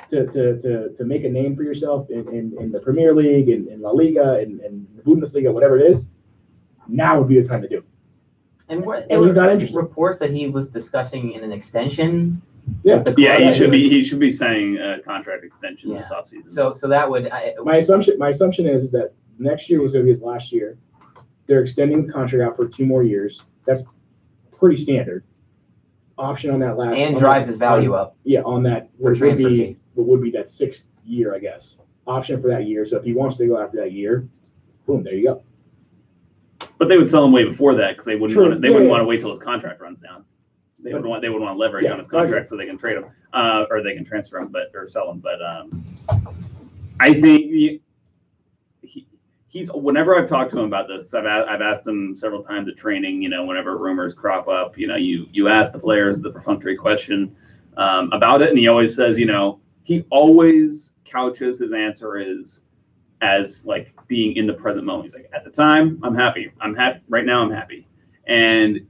to make a name for yourself in the Premier League, in La Liga, and the Bundesliga, whatever it is, now would be the time to do it. And he's not interested. Reports that he was discussing in an extension. Yeah, he should be saying a contract extension this offseason. So that would. My assumption is that next year was going to be his last year. They're extending the contract out for 2 more years. That's pretty standard. Option on that last And drives his value up. Yeah, on that For transfer fee. would be that 6th year, I guess. Option for that year. So if he wants to go after that year, boom, there you go. But they would sell him way before that because they wouldn't True. want to. They wouldn't want to wait till his contract runs down. They would want to leverage Yeah, on his contract so they can trade him, or they can transfer him, or sell him. But I think he's. Whenever I've talked to him about this, I've asked him several times at training. Whenever rumors crop up, you ask the players the perfunctory question about it, and he always says, he always couches his answer as like being in the present moment. He's like, at the time, I'm happy. Right now, I'm happy. And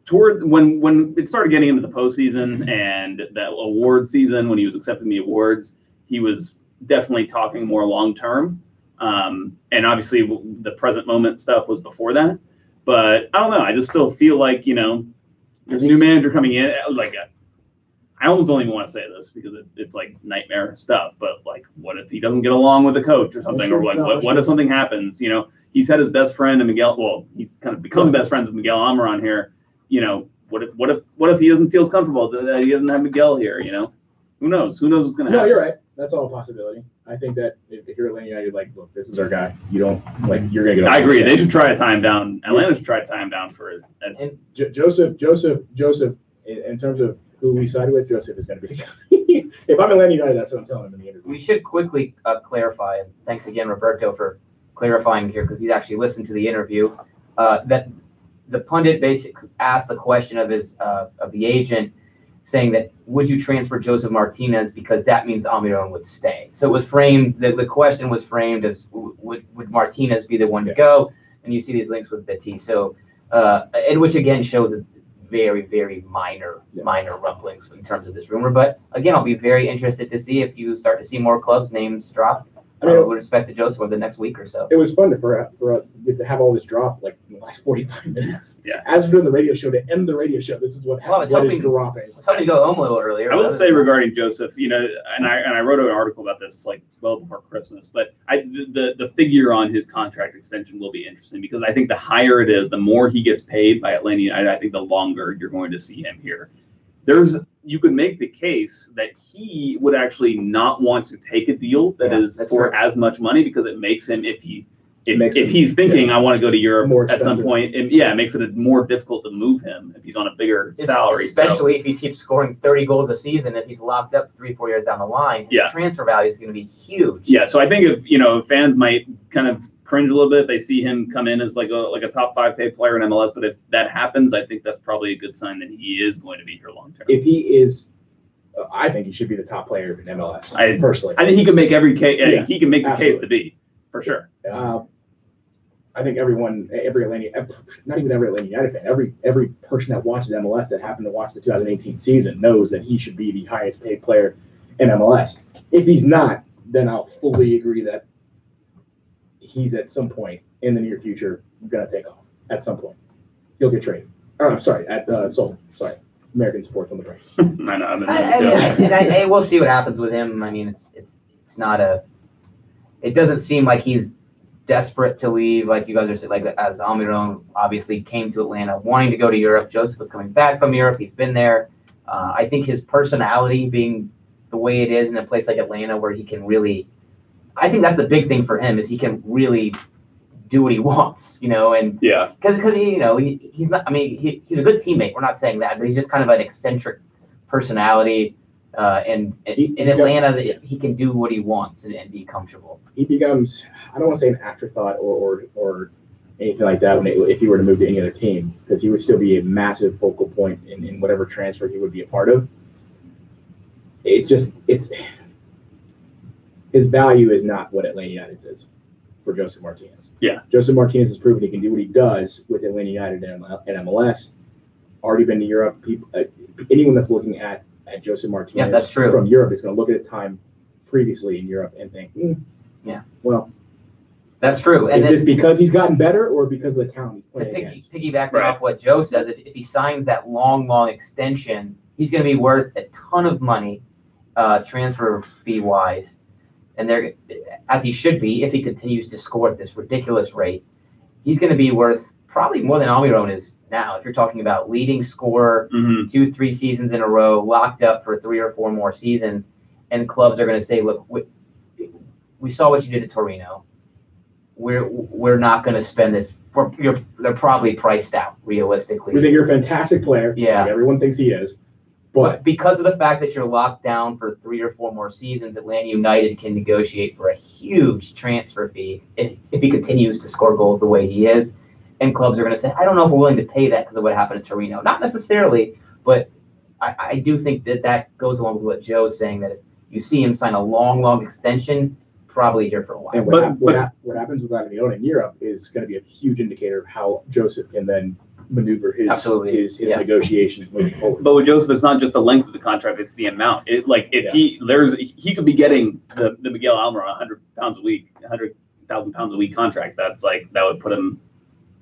toward when it started getting into the postseason and that award season, when he was accepting the awards, he was definitely talking more long term. And obviously, the present moment stuff was before that. But I don't know. I just still feel like there's a new manager coming in. I almost don't even want to say this because it's like nightmare stuff, but like, what if he doesn't get along with the coach or something? Or like, what if something happens? He's had his best friend and Miguel. Well, he's kind of become best friends with Miguel Almiron here. What if he doesn't feel as comfortable that he doesn't have Miguel here? Who knows? Who knows what's going to happen? No, you're right. That's all a possibility. I think that if you're Atlanta United, like, look, this is our guy. You don't you're going to get. I agree. They should try to tie him down. Atlanta should try to tie him down for it. Joseph. In terms of who we sided with, Joseph is going to be the guy. If I'm Atlanta United, that's what I'm telling him in the interview. We should quickly clarify, and thanks again, Roberto, for clarifying here because he's actually listened to the interview. That the pundit basically asked the question of the agent, saying that would you transfer Joseph Martinez because that means Almiron would stay. So it was framed. The question was framed as would Martinez be the one to go? And you see these links with Betis. So and which again shows a very, very minor rumblings in terms of this rumor. But again, I'll be very interested to see if you start to see more clubs' names drop. With respect to Joseph over the next week or so. It was fun to have all this drop like in the last 45 minutes. Yeah. As we're doing the radio show, to end the radio show, this is what happens. What is dropping? I was hoping to go home a little earlier. I will say regarding Joseph, and I wrote an article about this like well before Christmas, but the figure on his contract extension will be interesting because I think the higher it is, the more he gets paid by Atlanta United, I think the longer you're going to see him here. You could make the case that he would actually not want to take a deal that is for as much money because it makes him if he's thinking I want to go to Europe at some point, and it makes it more difficult to move him if he's on a bigger salary. Especially if he keeps scoring 30 goals a season, if he's locked up 3-4 years down the line, his transfer value is going to be huge. Yeah, so I think if fans might kind of cringe a little bit if they see him come in as like a top 5 paid player in MLS, but if that happens, I think that's probably a good sign that he is going to be here long term. If he is, I think he should be the top player in MLS. Personally, I think he can make every case. He can make the case to be for sure. I think every Atlanta, not even every Atlanta United fan, every person that watches MLS that happened to watch the 2018 season knows that he should be the highest paid player in MLS. If he's not, then I'll fully agree that he's at some point in the near future going to take off. At some point, he'll get traded. Oh, I'm sorry, sold. Sorry, American sports on the break. I know. We'll see what happens with him. I mean, it's not it doesn't seem like he's desperate to leave, like you guys are saying. Like as Almiron obviously came to Atlanta wanting to go to Europe. Joseph was coming back from Europe. He's been there. I think his personality being the way it is in a place like Atlanta, where he can really. I think that's the big thing for him is he can really do what he wants, and because he's not. I mean, he's a good teammate. We're not saying that, but he's just kind of an eccentric personality, and in Atlanta, he can do what he wants and be comfortable. He becomes, I don't want to say an afterthought or anything like that if he were to move to any other team, because he would still be a massive focal point in whatever transfer he would be a part of. His value is not what Atlanta United is for Joseph Martinez. Yeah. Joseph Martinez has proven he can do what he does with Atlanta United and MLS. Already been to Europe. Anyone that's looking at Joseph Martinez that's true. From Europe is going to look at his time previously in Europe and think, well, that's true. And is this because he's gotten better or because of the talent he's playing against? Piggybacking off what Joe says, if he signs that long extension, he's going to be worth a ton of money, transfer fee wise. And as he should be, if he continues to score at this ridiculous rate, he's going to be worth probably more than Almiron is now. If you're talking about leading scorer, Mm-hmm. 2-3 seasons in a row, locked up for 3 or 4 more seasons, and clubs are going to say, look, we saw what you did at Torino. We're not going to spend this. They're probably priced out realistically. We think you're a fantastic player. Yeah. Like everyone thinks he is. But because of the fact that you're locked down for 3 or 4 more seasons, Atlanta United can negotiate for a huge transfer fee if he continues to score goals the way he is. And clubs are going to say, I don't know if we're willing to pay that because of what happened at Torino. Not necessarily, but I do think that goes along with what Joe's saying, that if you see him sign a long extension, probably here for a while. And what happens with Almiron in Europe is going to be a huge indicator of how Joseph can then maneuver his negotiations moving forward. But with Joseph, it's not just the length of the contract; it's the amount. He could be getting the Miguel Almiron £100 a week, £100,000 a week contract. That would put him.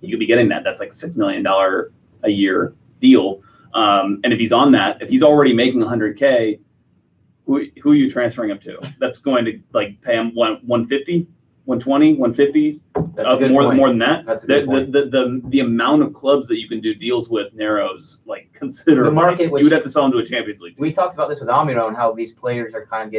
He could be getting that. That's like $6 million a year deal. And if he's on that, if he's already making 100K, who are you transferring him to? That's going to pay him 150, 120, 150. More than that. That's a good point. The amount of clubs that you can do deals with narrows considerably. The market, you would have to sell them to a Champions League team. We talked about this with Almiron, how these players are kind of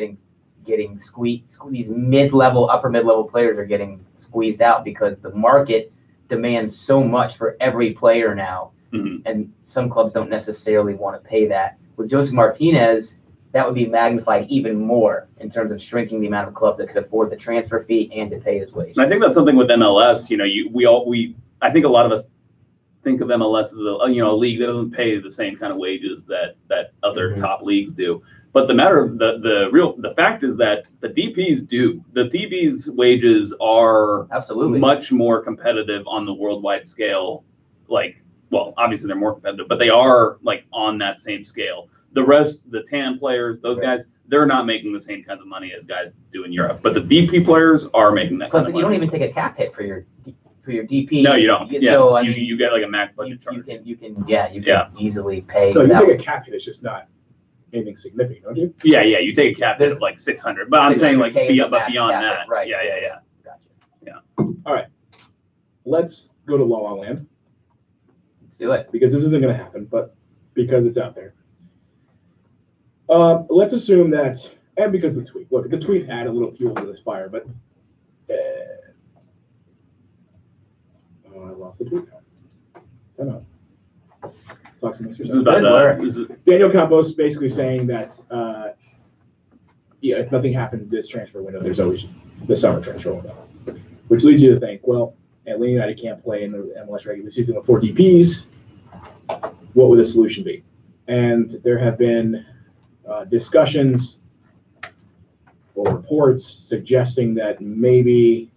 getting squeezed. These mid-level, upper mid-level players are getting squeezed out because the market demands so much for every player now, and some clubs don't necessarily want to pay that. With Joseph Martinez, that would be magnified even more in terms of shrinking the amount of clubs that could afford the transfer fee and to pay his wages. And I think that's something with MLS. I think a lot of us think of MLS as a league that doesn't pay the same kind of wages that other top leagues do. But the fact is that the DPs do. The DPs' wages are absolutely much more competitive on the worldwide scale. Obviously they're more competitive, but they are on that same scale. The rest, the TAM players, those guys, they're not making the same kinds of money as guys do in Europe. But the DP players are making that. Plus, you don't even take a cap hit for your DP. No, you don't. Yeah, so you get a max budget charge. You can easily pay. So you take a cap hit, it's just not anything significant, don't you? Yeah, you take a cap hit of 600, but I'm saying beyond that. Right. Yeah. Gotcha. Yeah. All right. Let's go to La La Land. Let's do it. Because this isn't going to happen, but because it's out there. Let's assume that, and because of the tweet. Look, the tweet had a little fuel to this fire, but I lost the tweet. I don't know. Talk some extra Daniel Campos basically saying that, if nothing happens this transfer window, there's always the summer transfer window, which leads you to think, well, Atlanta United can't play in the MLS regular season with 4 DPs. What would the solution be? And there have been discussions or reports suggesting that maybe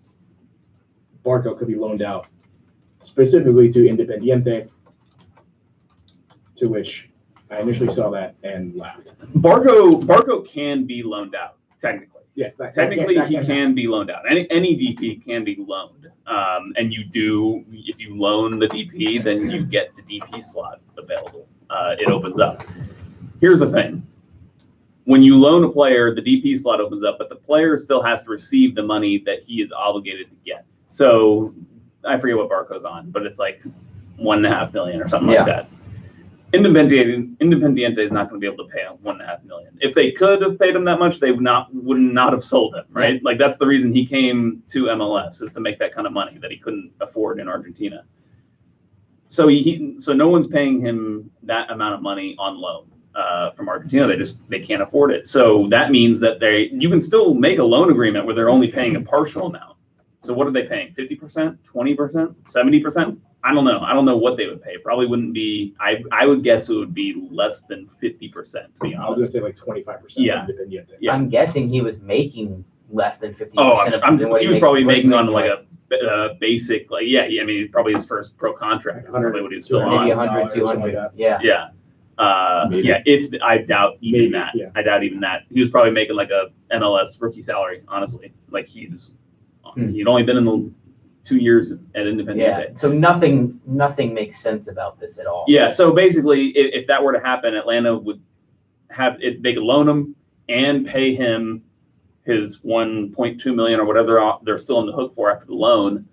Barco could be loaned out specifically to Independiente, to which I initially saw that and laughed. Barco can be loaned out, technically. Yes, he can be loaned out. Any DP can be loaned. And you do, if you loan the DP, then you get the DP slot available. It opens up. Here's the thing. When you loan a player, the DP slot opens up, but the player still has to receive the money that he is obligated to get. So I forget what Barco's on, but it's $1.5 million or something like that. Independiente is not going to be able to pay him $1.5 million. If they could have paid him that much, they would not have sold him, right? That's the reason he came to MLS, is to make that kind of money that he couldn't afford in Argentina. So so no one's paying him that amount of money on loan from Argentina. They can't afford it. So that means that you can still make a loan agreement where they're only paying a partial amount. So what are they paying? 50%, 20%, 70%? I don't know. I don't know what they would pay. Probably wouldn't be. I would guess it would be less than 50%. To be honest, I was gonna say 25%. Yeah. I'm guessing he was making less than 50%. He was probably making on a basic I mean, probably his first pro contract is probably what he was still on. Maybe 100, 200. Yeah. I doubt even that. Yeah. I doubt even that. He was probably making a MLS rookie salary. Honestly, he'd only been in the 2 years at Independiente. Yeah, so nothing makes sense about this at all. Yeah, so basically, if that were to happen, Atlanta would have it. They could loan him and pay him his 1.2 million or whatever they're still on the hook for after the loan,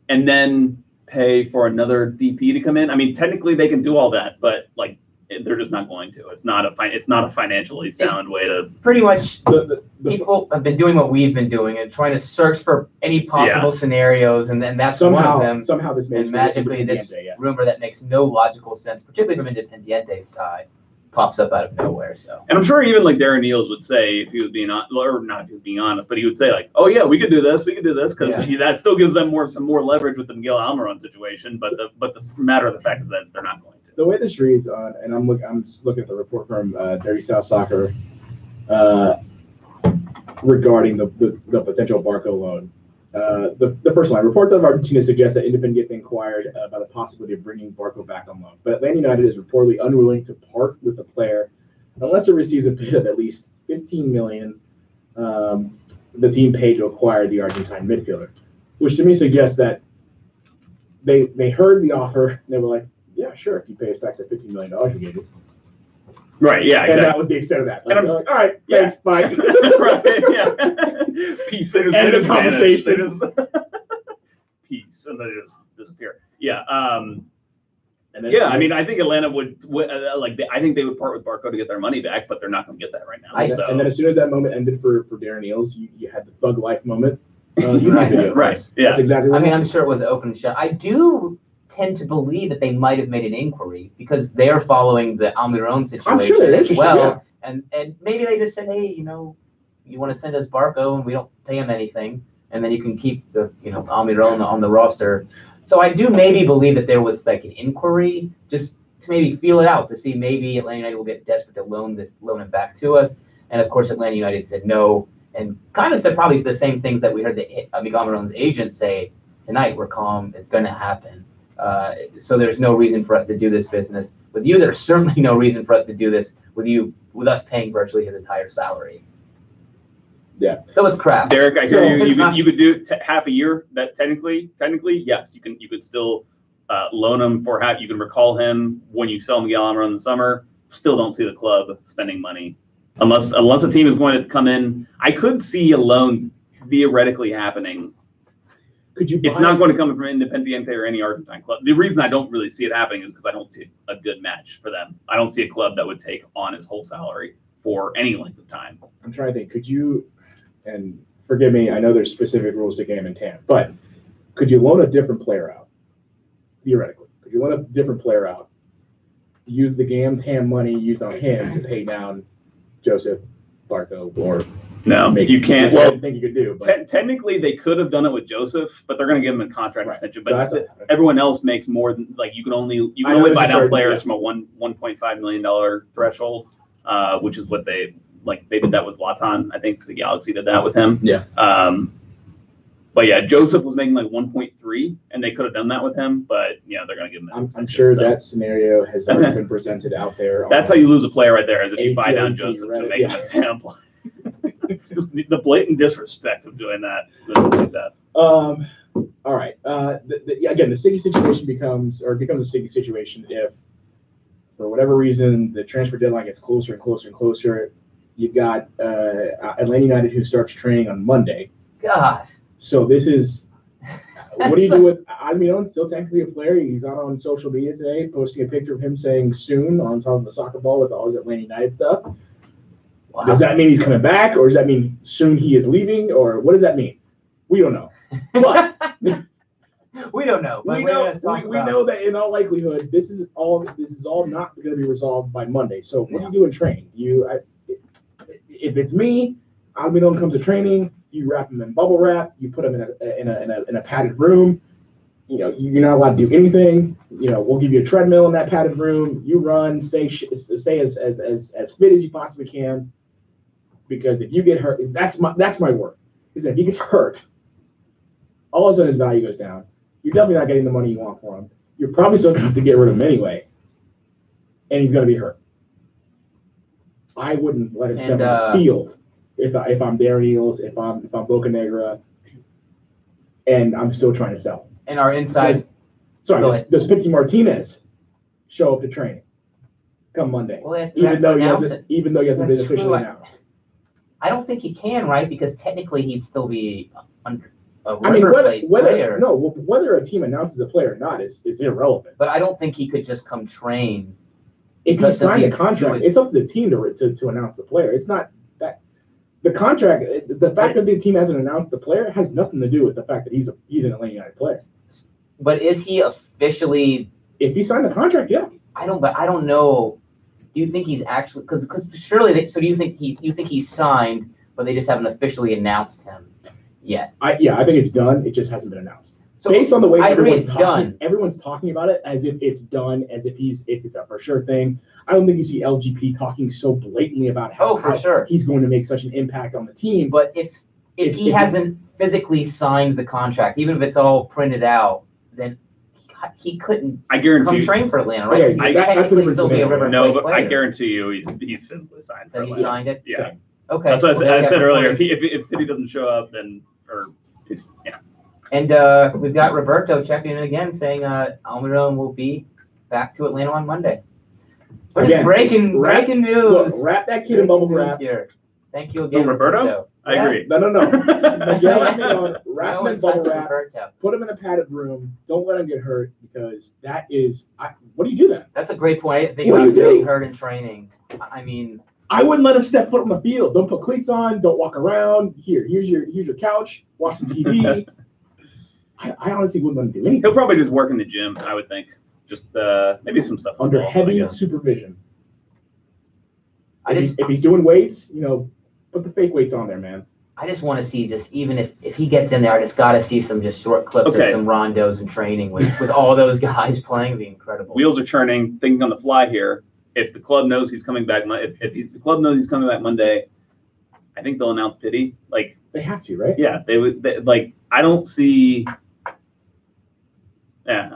and then pay for another DP to come in. I mean, technically they can do all that, but like they're just not going to. It's not a financially sound way to. Pretty much, people have been doing what we've been doing and trying to search for any possible scenarios, and then that's one of them. Somehow this makes and magically this rumor that makes no logical sense, particularly from Independiente's side, pops up out of nowhere. So, and I'm sure even like Darren Eales would say, if he was being or not if he was being honest, but he would say like, "Oh yeah, we could do this, because that still gives them some more leverage with the Miguel Almiron situation." But the matter of the fact is that they're not going to. The way this reads on, and I'm just looking at the report from Dirty South Soccer regarding the potential Barco loan. The first line, reports out of Argentina suggest that Independiente inquired about the possibility of bringing Barco back on loan, but Atlanta United is reportedly unwilling to part with the player unless it receives a bid of at least $15 million. The team paid to acquire the Argentine midfielder, which to me suggests that they heard the offer and they were like, yeah, sure, if you pay us back the $15 million we gave you. Right, yeah, exactly. And that was the extent of that. Like, all right, yeah. Thanks, bye. Right, yeah. Peace. They just end of conversation. Peace, and they just disappear. Yeah. And then, I mean, I think Atlanta would I think they would part with Barco to get their money back, but they're not going to get that right now. And then as soon as that moment ended for Darren Eales, you had the Thug Life moment. Right. Yeah. That's exactly right. I mean, I'm sure it was open and shut. I do tend to believe that they might have made an inquiry because they're following the Almiron situation I'm sure they're as well. Yeah. And maybe they just said, hey, you want to send us Barco and we don't pay him anything, and then you can keep the Almiron on the roster. So I do maybe believe that there was like an inquiry just to maybe feel it out to see maybe Atlanta United will get desperate to loan him back to us. And of course Atlanta United said no, and kind of said probably the same things that we heard Miguel Almiron's agent say tonight. We're calm. It's going to happen. So there's no reason for us to do this business with you. There's certainly no reason for us to do this with us paying virtually his entire salary. Yeah. So it's crap. Derek, I hear you could do half a year. That technically, yes, you could still loan him for half. You can recall him when you sell Miguel Almiron in the summer. Still don't see the club spending money unless a team is going to come in. I could see a loan theoretically happening. It's not going to come from Independiente or any Argentine club. The reason I don't really see it happening is because I don't see a good match for them. I don't see a club that would take on his whole salary for any length of time. I'm trying to think. Could you, and forgive me, I know there's specific rules to GAM and TAM, but could you loan a different player out? Theoretically, could you loan a different player out? Use the GAM TAM money used on him to pay down Joseph, Barco, or no, you can't. Well, I think you could do. But technically, they could have done it with Joseph, but they're going to give him a contract extension. But so everyone else makes more than you can only buy down players from a $1.5 million threshold, which is what they did that with Zlatan. I think the Galaxy did that with him. Yeah. But yeah, Joseph was making like 1.3, and they could have done that with him. But yeah, they're going to give him. I'm sure that scenario has already been presented out there. That's how you lose a player right there, is if you buy down Joseph to make him a TAM player. Just the blatant disrespect of doing that. All right. Again, the sticky situation becomes a sticky situation if, for whatever reason, the transfer deadline gets closer and closer and closer. You've got Atlanta United who starts training on Monday. God. So this is what do you do with Almiron? Still technically a player. He's out on social media today, posting a picture of him saying "soon" on top of a soccer ball with all his Atlanta United stuff. Wow. Does that mean he's coming back, or does that mean soon he is leaving, or what does that mean? We don't know. But we don't know. But we know that in all likelihood, this is all not going to be resolved by Monday. So what do you do in training? If it's me, Almiron comes to training. You wrap him in bubble wrap. You put him in a padded room. You're not allowed to do anything. We'll give you a treadmill in that padded room. You run, stay as fit as you possibly can. Because if you get hurt, that's my work. Is that if he gets hurt, all of a sudden his value goes down. You're definitely not getting the money you want for him. You're probably still going to have to get rid of him anyway, and he's going to be hurt. I wouldn't let him step on the field if I'm Darren Eales, if I'm Bocanegra, and I'm still trying to sell. And our inside. Does Picky Martinez show up to training come Monday? Well, even though he hasn't been officially announced. I don't think he can, right? Because technically he'd still be under. I mean, River Plate player. whether a team announces a player or not is irrelevant. But I don't think he could just come train. If he Because signed a he's contract, doing- it's up to the team to announce the player. It's not that the contract. The fact that the team hasn't announced the player has nothing to do with the fact that he's an Atlanta United player. But is he officially? If he signed the contract, yeah. I don't know. Do you think he's actually? Because surely. So do you think he's signed, but they just haven't officially announced him yet? I think it's done. It just hasn't been announced. So based on the way I agree it's everyone's talking about it as if it's done, as if it's a for sure thing. I don't think you see LGP talking so blatantly about how he's going to make such an impact on the team. But if he hasn't physically signed the contract, even if it's all printed out, then he couldn't. I guarantee come you, train for Atlanta, right? Okay, He that's a technically different still be a scenario. River no, Plate but player. I guarantee you he's physically signed. That for he Atlanta. signed it. Yeah. Okay. That's what Well, I said earlier. reported. If Pitti doesn't show up, then yeah. And we've got Roberto checking in again, saying Almiron will be back to Atlanta on Monday. We're just breaking news. Look, wrap that kid in bubble wrap. Here. Thank you again, Roberto? I agree. No. Wrap him in bubble wrap. Roberto. Put him in a padded room. Don't let him get hurt because that is. What do you do then? That's a great point. I didn't think What do about you do? getting hurt in training. I mean, I wouldn't let him step foot on the field. Don't put cleats on. Don't walk around. Here's your couch. Watch some TV. I honestly wouldn't let him do anything. He'll probably just work in the gym, I would think. Just maybe some stuff Under I heavy guess. supervision. I just If he's doing weights, put the fake weights on there, man. I just want to see even if he gets in there, I just got to see some just short clips of some rondos and training with all those guys playing. It'd be incredible. Wheels are turning. Thinking on the fly here. If the club knows he's coming back, if the club knows he's coming back Monday, I think they'll announce Pitti. Like They have to, right? yeah, they would. I don't see. Yeah,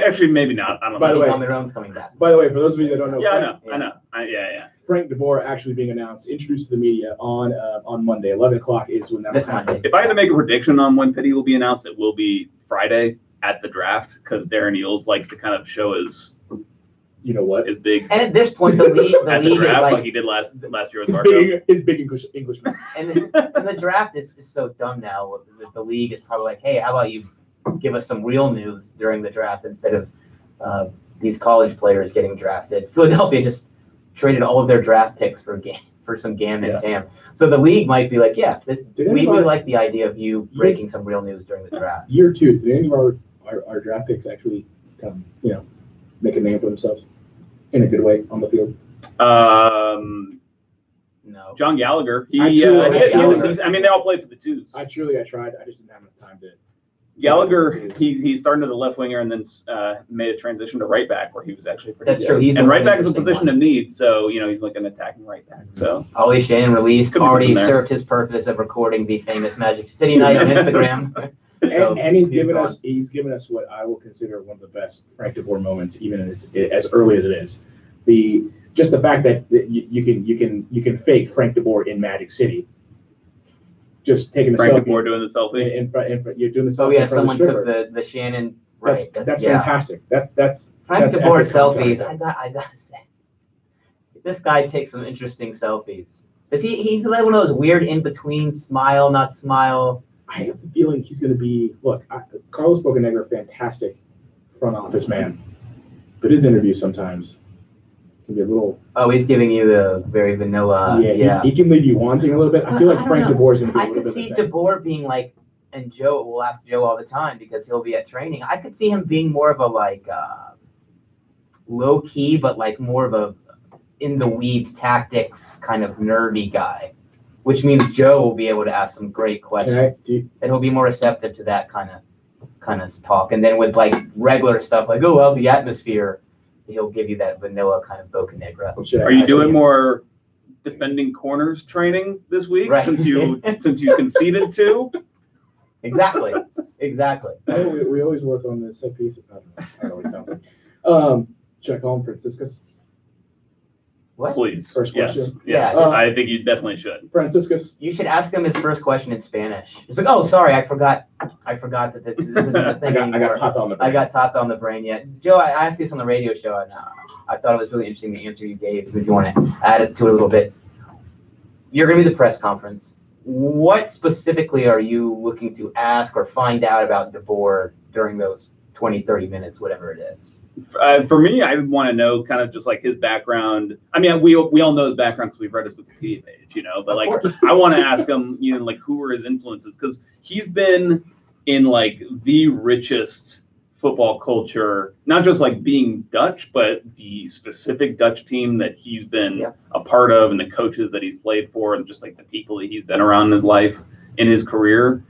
actually maybe not. I don't By know. the way- Almiron's coming back. By the way, for those of you that don't know, Yeah, Frank, I know. Yeah. Frank DeBoer actually being announced, introduced to the media on Monday. 11 o'clock is when that This was happening. Monday. If I had to make a prediction on when Pitti will be announced, it will be Friday at the draft because Darren Eales likes to kind of show his You know what? big And at this point, the league at the is draft like like, he did last year with His Barco. big Englishman. and the draft is so dumb now. The league is probably like, hey, how about you give us some real news during the draft instead of these college players getting drafted. Philadelphia just traded all of their draft picks for some Gam and Tam. So the league might be like, yeah, we like the idea of you breaking some real news during the draft. Year 2, did any of our draft picks actually come, make a name for themselves in a good way on the field? No. John Gallagher. Gallagher. I mean, they all played for the twos. I tried. I just didn't have enough time to. Gallagher, he started as a left winger and then made a transition to right back where he was actually pretty That's good. true. He's and the right back is a interesting position one. of need, so he's like an attacking right back. So Ollie Shannon released, Could be already something there. served his purpose of recording the famous Magic City night on Instagram. So And he's given gone. us what I will consider one of the best Frank DeBoer moments, even as early as it is. Just the fact that you can fake Frank DeBoer in Magic City. Just taking a Frank selfie. DeBoer doing the selfie. In front, you're doing the selfie. Oh yeah, in front of someone the took stripper. the Shannon. Right. That's yeah. fantastic. That's Frank that's DeBoer epic content. selfies. I gotta say, this guy takes some interesting selfies. He's like one of those weird in between smile, not smile. I have the feeling he's going to be. Look, Carlos Bocanegra, fantastic front office man, but his interviews sometimes can be a little. Oh, he's giving you the very vanilla. He can leave you wanting a little bit. I feel like I Frank don't know. DeBoer is going to be a I little could bit see the same. DeBoer being like, and Joe, we'll ask Joe all the time because he'll be at training. I could see him being more of a low key, but like more of a in the weeds tactics kind of nerdy guy, which means Joe will be able to ask some great questions and he'll be more receptive to that kind of talk. And then with like regular stuff like, oh, well, the atmosphere, he'll give you that vanilla kind of Bocanegra. Are you doing more defending corners training this week since you conceded 2? Exactly. We always work on the set piece. I don't know what it sounds like. Should I call him Franciscus? What? Please. First question. Yes. Yeah. I think you definitely should. Franciscus. You should ask him his first question in Spanish. It's like, oh, sorry, I forgot that this isn't the thing I got anymore. Tata on the brain. I got Tata on the brain yet. Joe, I asked you this on the radio show, and I thought it was really interesting the answer you gave. If you want to add it to it a little bit, you're going to be the press conference. what specifically are you looking to ask or find out about DeBoer during those 20, 30 minutes, whatever it is? For me, I would want to know kind of just like his background. I mean, we all know his background because we've read his Wikipedia page, but like I want to ask him, like who were his influences? Because he's been in like the richest football culture, not just like being Dutch, but the specific Dutch team that he's been a part of and the coaches that he's played for and just like the people that he's been around in his life, in his career.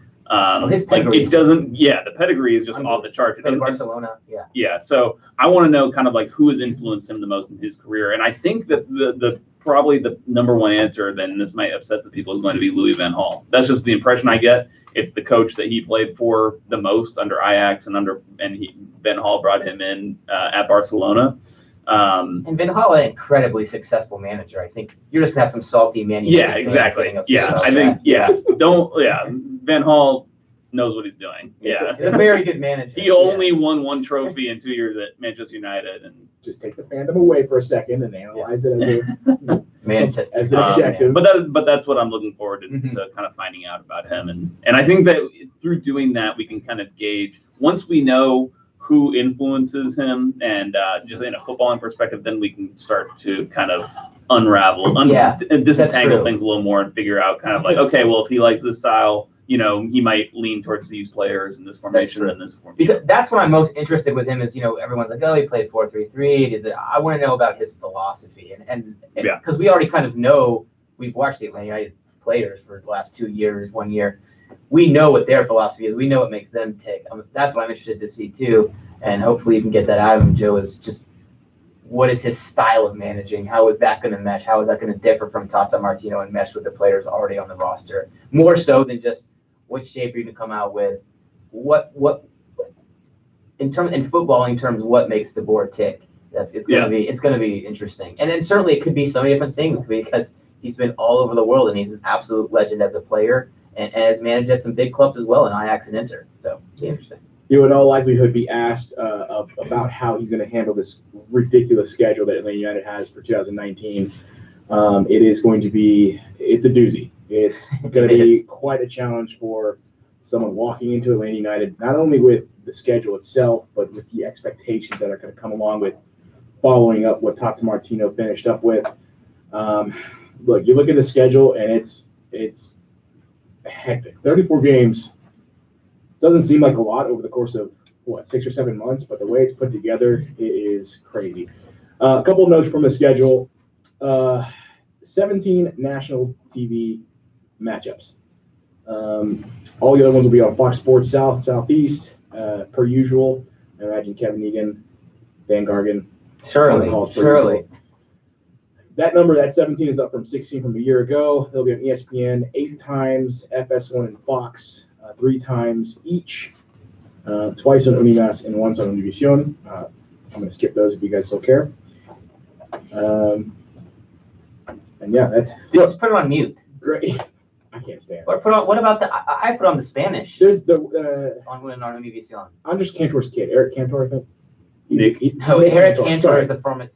His pedigree. The pedigree is just off the charts. In Barcelona, Yeah, so I want to know kind of like who has influenced him the most in his career. And I think that the probably the number one answer, then this might upset the people, is going to be Louis van Gaal. That's just the impression I get. It's the coach that he played for the most under Ajax and Van Gaal brought him in at Barcelona. And Van Gaal, an incredibly successful manager. I think you're just gonna have some salty Man United fans exactly. getting upset Yeah, about I think that. Van Gaal knows what he's doing. Yeah, he's a very good manager. He only won one trophy in 2 years at Manchester United, and just take the fandom away for a second and analyze it as an objective. But that's what I'm looking forward to kind of finding out about him, and I think that through doing that we can kind of gauge, once we know who influences him and just in a footballing perspective, then we can start to kind of unravel, disentangle things a little more and figure out kind of like, okay, well, if he likes this style, he might lean towards these players in this formation and this formation. Because that's what I'm most interested with him is, everyone's like, oh, he played 4-3-3. I want to know about his philosophy. And because we already kind of know, we've watched the Atlanta United players for the last 2 years, 1 year. We know what their philosophy is. We know what makes them tick. That's what I'm interested to see too. And hopefully you can get that out of him, Joe, is just what is his style of managing? How is that going to mesh? How is that going to differ from Tata Martino and mesh with the players already on the roster? More so than just what shape you're going to come out with. What in footballing terms, what makes DeBoer tick? It's going to be interesting. And then certainly it could be so many different things because he's been all over the world and he's an absolute legend as a player. And has managed at some big clubs as well in Ajax and Inter. So it's interesting. You would in all likelihood be asked about how he's going to handle this ridiculous schedule that Atlanta United has for 2019. It's a doozy. It's going to be quite a challenge for someone walking into Atlanta United, not only with the schedule itself, but with the expectations that are going to come along with following up what Tata Martino finished up with. Look, you look at the schedule and it's hectic. 34 games doesn't seem like a lot over the course of 6 or 7 months, but the way it's put together, it is crazy. A couple of notes from the schedule: 17 national TV matchups. All the other ones will be on Fox Sports South, Southeast, per usual. I imagine Kevin Egan, Van Gargan, surely. That number, that 17, is up from 16 from a year ago. They'll be on ESPN 8 times, FS1 and Fox 3 times each, twice on Unimas and once on Univision. I'm going to skip those if you guys don't care. And yeah, that's just put it on mute. Great. I can't stand. Or what about I put on the Spanish? There's the on Univision. I'm just Cantor's kid, Eric Cantor, I think. Nick. Eric Cantor is the former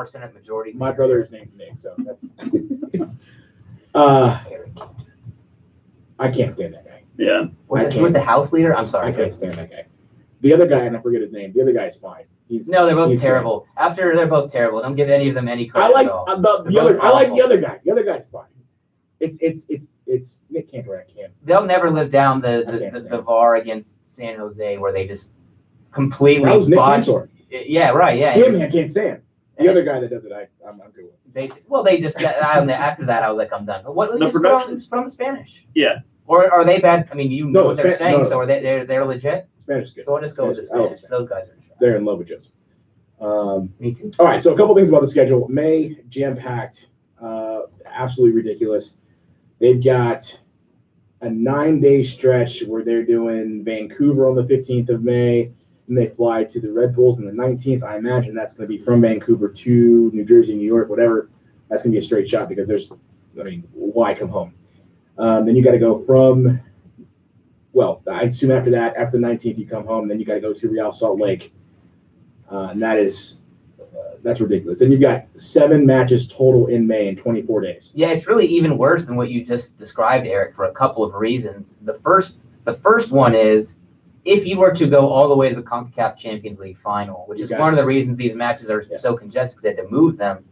Senate majority. My brother is named Nick, so that's. Eric Cantor. I can't stand that guy. Yeah. Was the House leader? I'm sorry. I can't stand that guy. The other guy, and I forget his name. The other guy is fine. They're both terrible. Fine. They're both terrible. Don't give any of them any credit. I like at all. I like the other guy. The other guy's fine. It's Nick Cantor. I can't. They'll never live down the VAR against San Jose where they just completely that was Nick botched. Cantor. Yeah, right. Yeah. Him, I can't stand. The other guy that does it, I'm good with. Well, they just after that I was like, I'm done. But just put on the Spanish. Yeah. Or are they bad? I mean, you know what they're saying, so are they're legit? Spanish is good. So I'll just go with the Spanish. Those guys are. They're in love with Joseph. Me too. All right, so a couple things about the schedule. May, jam-packed, absolutely ridiculous. They've got a 9-day stretch where they're doing Vancouver on the 15th of May, and they fly to the Red Bulls on the 19th. I imagine that's going to be from Vancouver to New Jersey, New York, whatever. That's going to be a straight shot because why come home? Then you got to go from, I assume after that, after the 19th, you come home. Then you got to go to Real Salt Lake. And that is That's ridiculous. And you've got 7 matches total in May in 24 days. Yeah, it's really even worse than what you just described, Eric, for a couple of reasons. The first one is if you were to go all the way to the CONCACAF Champions League final, which is one of the reasons these matches are so congested because they had to move them,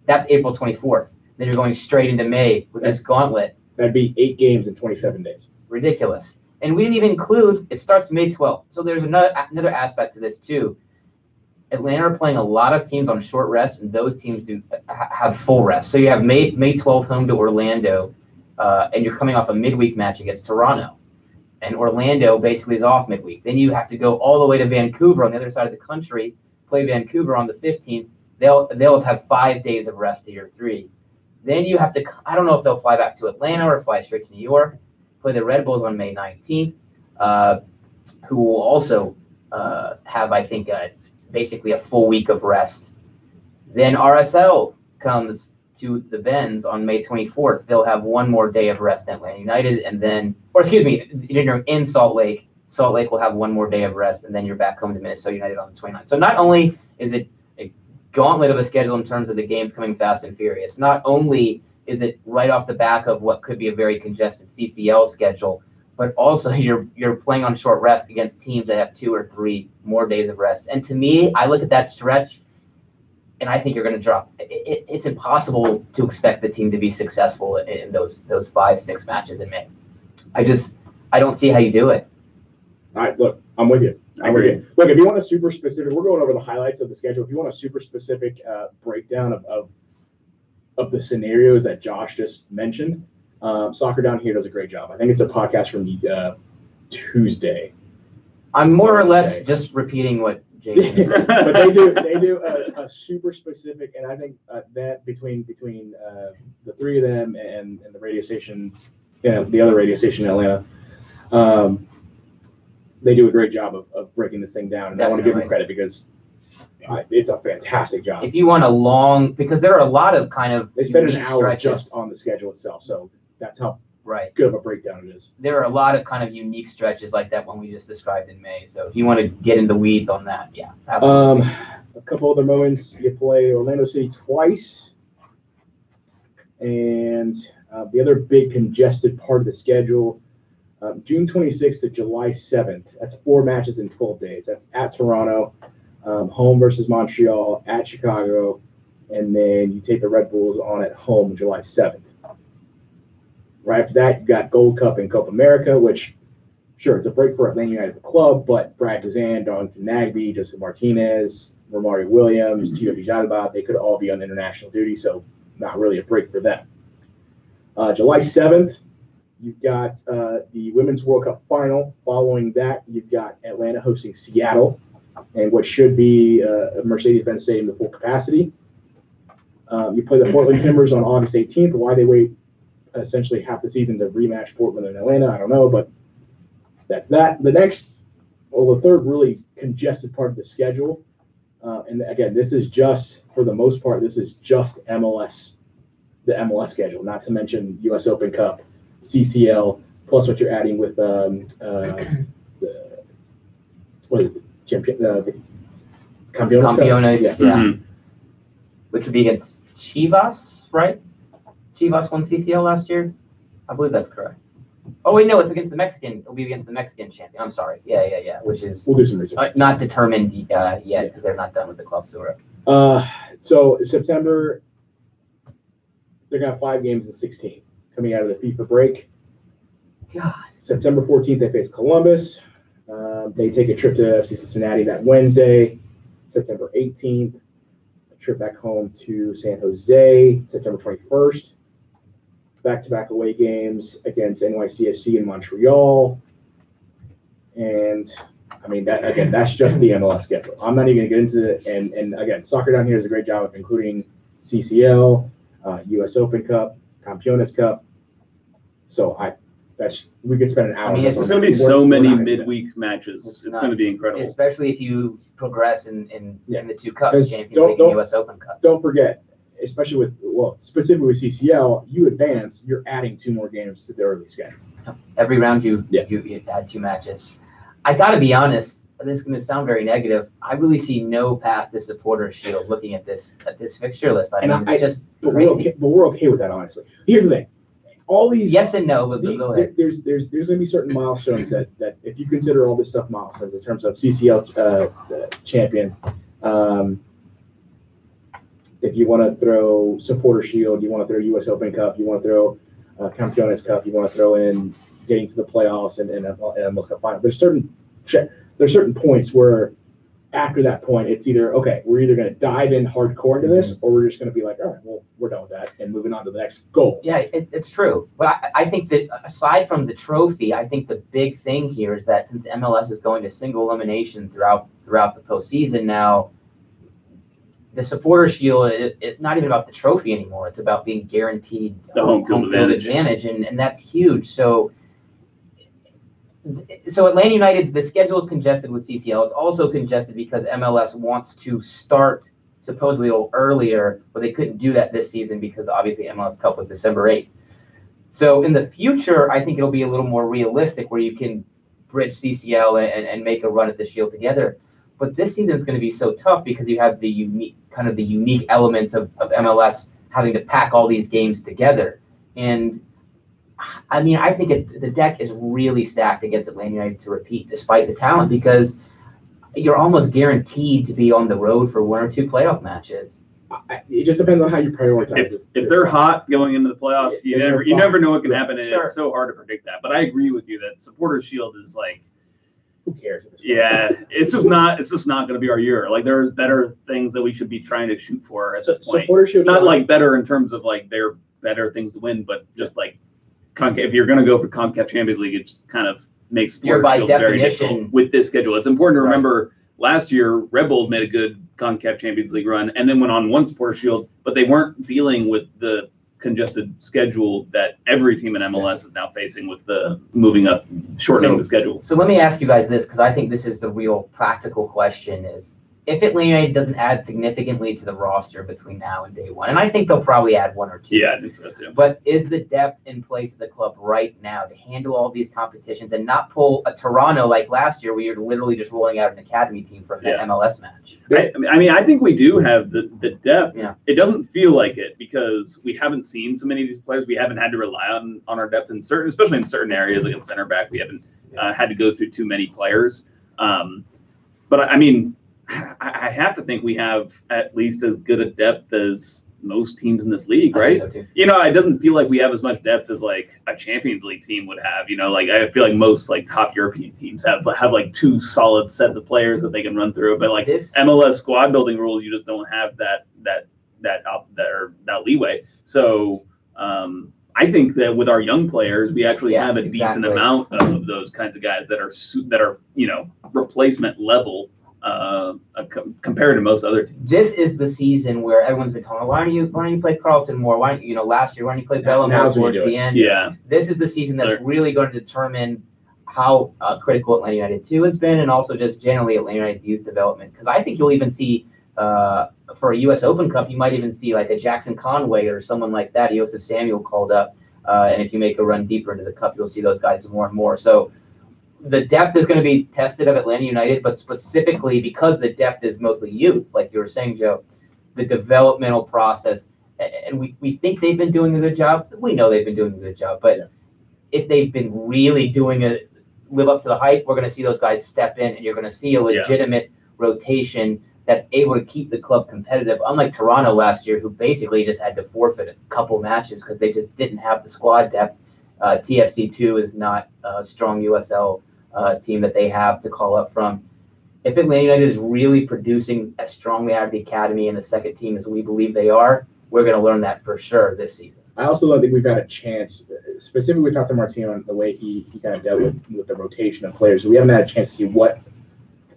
that's April 24th. Then you're going straight into May with this gauntlet. That'd be 8 games in 27 days. Ridiculous. And we didn't even include, it starts May 12th. So there's another aspect to this too. Atlanta are playing a lot of teams on short rest, and those teams do have full rest. So you have May 12th home to Orlando, and you're coming off a midweek match against Toronto. And Orlando basically is off midweek. Then you have to go all the way to Vancouver on the other side of the country, play Vancouver on the 15th. They'll have 5 days of rest to your 3. Then you have to, I don't know if they'll fly back to Atlanta or fly straight to New York, play the Red Bulls on May 19th, who will also have, I think, basically a full week of rest. Then RSL comes to the Benz on May 24th. They'll have 1 more day of rest than Atlanta United, and then, or excuse me, in Salt Lake. Salt Lake will have 1 more day of rest, and then you're back home to Minnesota United on the 29th. So not only is it a gauntlet of a schedule in terms of the games coming fast and furious, not only is it right off the back of what could be a very congested CCL schedule, but also you're playing on short rest against teams that have 2 or 3 more days of rest. And to me, I look at that stretch, and I think you're going to drop. It's impossible to expect the team to be successful in those 5-6 matches in May. I don't see how you do it. All right, look, I'm with you. Look, if you want a super specific, we're going over the highlights of the schedule. If you want a super specific breakdown of the scenarios that Josh just mentioned, Soccer Down Here does a great job. I think it's a podcast from Tuesday. I'm more or less just repeating what Jason said. But they do a super specific, and I think that between the 3 of them and the radio station, the other radio station in Atlanta, they do a great job of breaking this thing down. And I want to give them credit because it's a fantastic job. If you want a long, because there are a lot of kind of they spend an hour stretches. Just on the schedule itself, so that's how good of a breakdown it is. There are a lot of kind of unique stretches like that one we just described in May. So if you want to get in the weeds on that, yeah, absolutely. A couple other moments, you play Orlando City twice, and the other big congested part of the schedule, June 26th to July 7th. That's 4 matches in 12 days. That's at Toronto, home versus Montreal, at Chicago, and then you take the Red Bulls on at home July 7th. Right after that, you got Gold Cup and Copa America, which, sure, it's a break for Atlanta United, the club, but Brad Guzan, Darlington Nagbe, Joseph Martinez, Romario Williams, Tio Villalba, they could all be on international duty, so not really a break for them. July 7th, you've got the Women's World Cup final. Following that, you've got Atlanta hosting Seattle, and what should be a Mercedes-Benz Stadium to full capacity. You play the Portland Timbers on August 18th. Why they wait essentially half the season to rematch Portland and Atlanta, I don't know, but that's that. The third really congested part of the schedule, and again, this is just, for the most part, this is just MLS, the MLS schedule, not to mention U.S. Open Cup, CCL, plus what you're adding with the Campeones, yeah. Mm-hmm. Which would be against Chivas, right? Chivas won CCL last year. I believe that's correct. Oh wait, no, it's against the Mexican. It'll be against the Mexican champion. I'm sorry. Yeah. Which is we'll do some research. Not determined yet because they're not done with the Clausura. So September, they're gonna have 5 games in 16 coming out of the FIFA break. God. September 14th, they face Columbus. They take a trip to FC Cincinnati that Wednesday. September 18th, a trip back home to San Jose. September 21st, back-to-back away games against NYCFC in Montreal. And I mean, that's just the MLS schedule. I'm not even going to get into it. And again, Soccer Down Here does a great job of including CCL, U.S. Open Cup, Campeones Cup. So we could spend an hour. I mean, there's going to be so many midweek matches. It's going to be incredible, especially if you progress in the 2 cups, Champions League and U.S. Open Cup. Don't forget, especially specifically with CCL, you advance, you're adding 2 more games to the early schedule. Every round you add 2 matches. I got to be honest, this is going to sound very negative. I really see no path to Supporter Shield looking at this fixture list. I mean, it's just crazy. We're okay with that, honestly. Here's the thing. All these yes and no, but go ahead. There's going to be certain milestones that if you consider all this stuff milestones in terms of CCL champion, if you want to throw Supporter Shield, you want to throw U.S. Open Cup, you want to throw Campeones Cup, you want to throw in getting to the playoffs and MLS Cup final. There's certain points where after that point, it's either, okay, we're either going to dive in hardcore into this, or we're just going to be like, all right, well, we're done with that and moving on to the next goal. Yeah, it's true. But I think that aside from the trophy, I think the big thing here is that since MLS is going to single elimination throughout the postseason now, the Supporter Shield, it's not even about the trophy anymore. It's about being guaranteed the home field advantage. And that's huge. So Atlanta United, the schedule is congested with CCL. It's also congested because MLS wants to start supposedly a little earlier, but they couldn't do that this season because obviously MLS Cup was December 8th. So in the future, I think it'll be a little more realistic where you can bridge CCL and make a run at the Shield together. But this season is going to be so tough because you have the unique elements of MLS having to pack all these games together. And I mean, I think the deck is really stacked against Atlanta United to repeat, despite the talent, because you're almost guaranteed to be on the road for one or two playoff matches. It just depends on how you prioritize this. If they're hot going into the playoffs, you never know what can happen, and Sure. It's so hard to predict that. But I agree with you that Supporter Shield is like, who cares? yeah, it's just not going to be our year. Like there's better things that we should be trying to shoot for at this point. Supporter Shield, not like better in terms of like they're better things to win, but just like if you're going to go for CONCACAF Champions League, it just kind of makes Supporter Shield very difficult with this schedule. It's important to remember last year Red Bulls made a good CONCACAF Champions League run and then went on one Supporter Shield, but they weren't dealing with the congested schedule that every team in MLS is now facing with the moving up, shortening the schedule. So let me ask you guys this, because I think this is the real practical question is, if Atlanta United doesn't add significantly to the roster between now and day one, and I think they'll probably add one or two. Yeah, I think so too. But is the depth in place of the club right now to handle all these competitions and not pull a Toronto like last year where you're literally just rolling out an academy team from that MLS match? I think we do have the depth. Yeah. It doesn't feel like it because we haven't seen so many of these players. We haven't had to rely on our depth especially in certain areas like in center back. We haven't had to go through too many players. But I mean, I have to think we have at least as good a depth as most teams in this league, right? So it doesn't feel like we have as much depth as like a Champions League team would have. Like I feel like most like top European teams have like two solid sets of players that they can run through. But like this MLS squad building rules, you just don't have that leeway. So I think that with our young players, we actually have a decent amount of those kinds of guys that are replacement level. Compared to most other teams. This is the season where everyone's been talking, why don't you play Carlton more? Why don't you, last year, why don't you play Bella more towards the end? Yeah. This is the season that's really going to determine how critical Atlanta United 2 has been, and also just generally Atlanta United's youth development. Because I think you'll even see, for a U.S. Open Cup, you might even see like a Jackson Conway or someone like that, Joseph Samuel called up. And if you make a run deeper into the Cup, you'll see those guys more and more. So the depth is going to be tested of Atlanta United, but specifically because the depth is mostly youth, like you were saying, Joe, the developmental process, and we think they've been doing a good job. We know they've been doing a good job, but if they've been really live up to the hype, we're going to see those guys step in, and you're going to see a legitimate rotation that's able to keep the club competitive, unlike Toronto last year, who basically just had to forfeit a couple matches because they just didn't have the squad depth. TFC2 is not a strong USL team that they have to call up from. If Atlanta United is really producing as strongly out of the academy and the second team as we believe they are, we're going to learn that for sure this season. I also don't think we've got a chance, specifically with Tata Martino and the way he kind of dealt with the rotation of players. We haven't had a chance to see what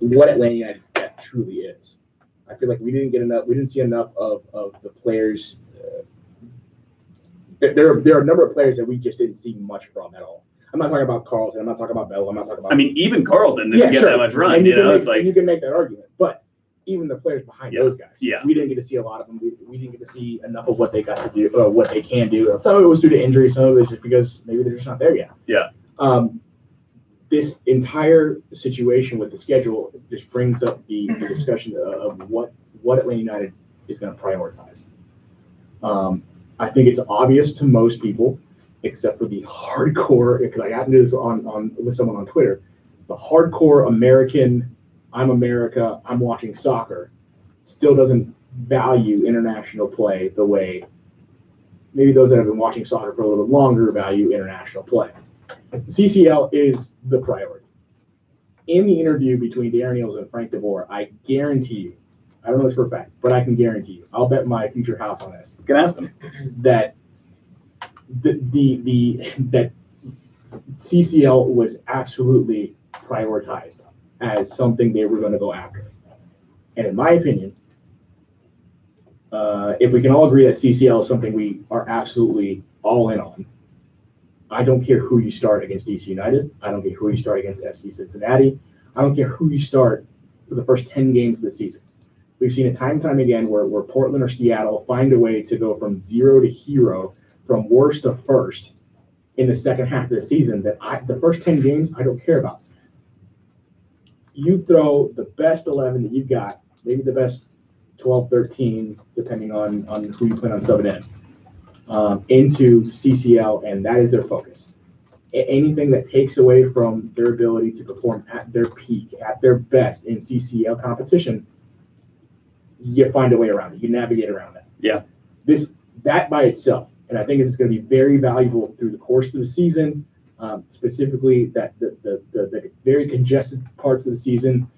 Atlanta United's depth truly is. I feel like we didn't see enough of the players. There are a number of players that we just didn't see much from at all. I'm not talking about Carlton. I'm not talking about Bell. I'm not talking about. I mean, even Carlton didn't get that much run. And you can make that argument, but even the players behind those guys, we didn't get to see a lot of them. We didn't get to see enough of what they got to do, what they can do. Some of it was due to injury. Some of it was just because maybe they're just not there yet. Yeah. this entire situation with the schedule just brings up the discussion of what Atlanta United is going to prioritize. I think it's obvious to most people, except for the hardcore, because I happened to do this with someone on Twitter, the hardcore American, I'm America, I'm watching soccer, still doesn't value international play the way maybe those that have been watching soccer for a little bit longer value international play. CCL is the priority. In the interview between Darren Eales and Frank DeVore, I guarantee you, I don't know this for a fact, but I can guarantee you, I'll bet my future house on this. You can ask them. That that CCL was absolutely prioritized as something they were going to go after. And in my opinion, if we can all agree that CCL is something we are absolutely all in on, I don't care who you start against DC United. I don't care who you start against FC Cincinnati. I don't care who you start for the first 10 games of the season. We've seen it time and time again where Portland or Seattle find a way to go from 0 to hero, from worst to first in the second half of the season that the first 10 games I don't care about. You throw the best 11 that you've got, maybe the best 12, 13, depending on who you plan on subbing in, into CCL, and that is their focus. Anything that takes away from their ability to perform at their peak, at their best in CCL competition, you find a way around it. You navigate around that. Yeah. That by itself, and I think this is going to be very valuable through the course of the season, specifically that the very congested parts of the season,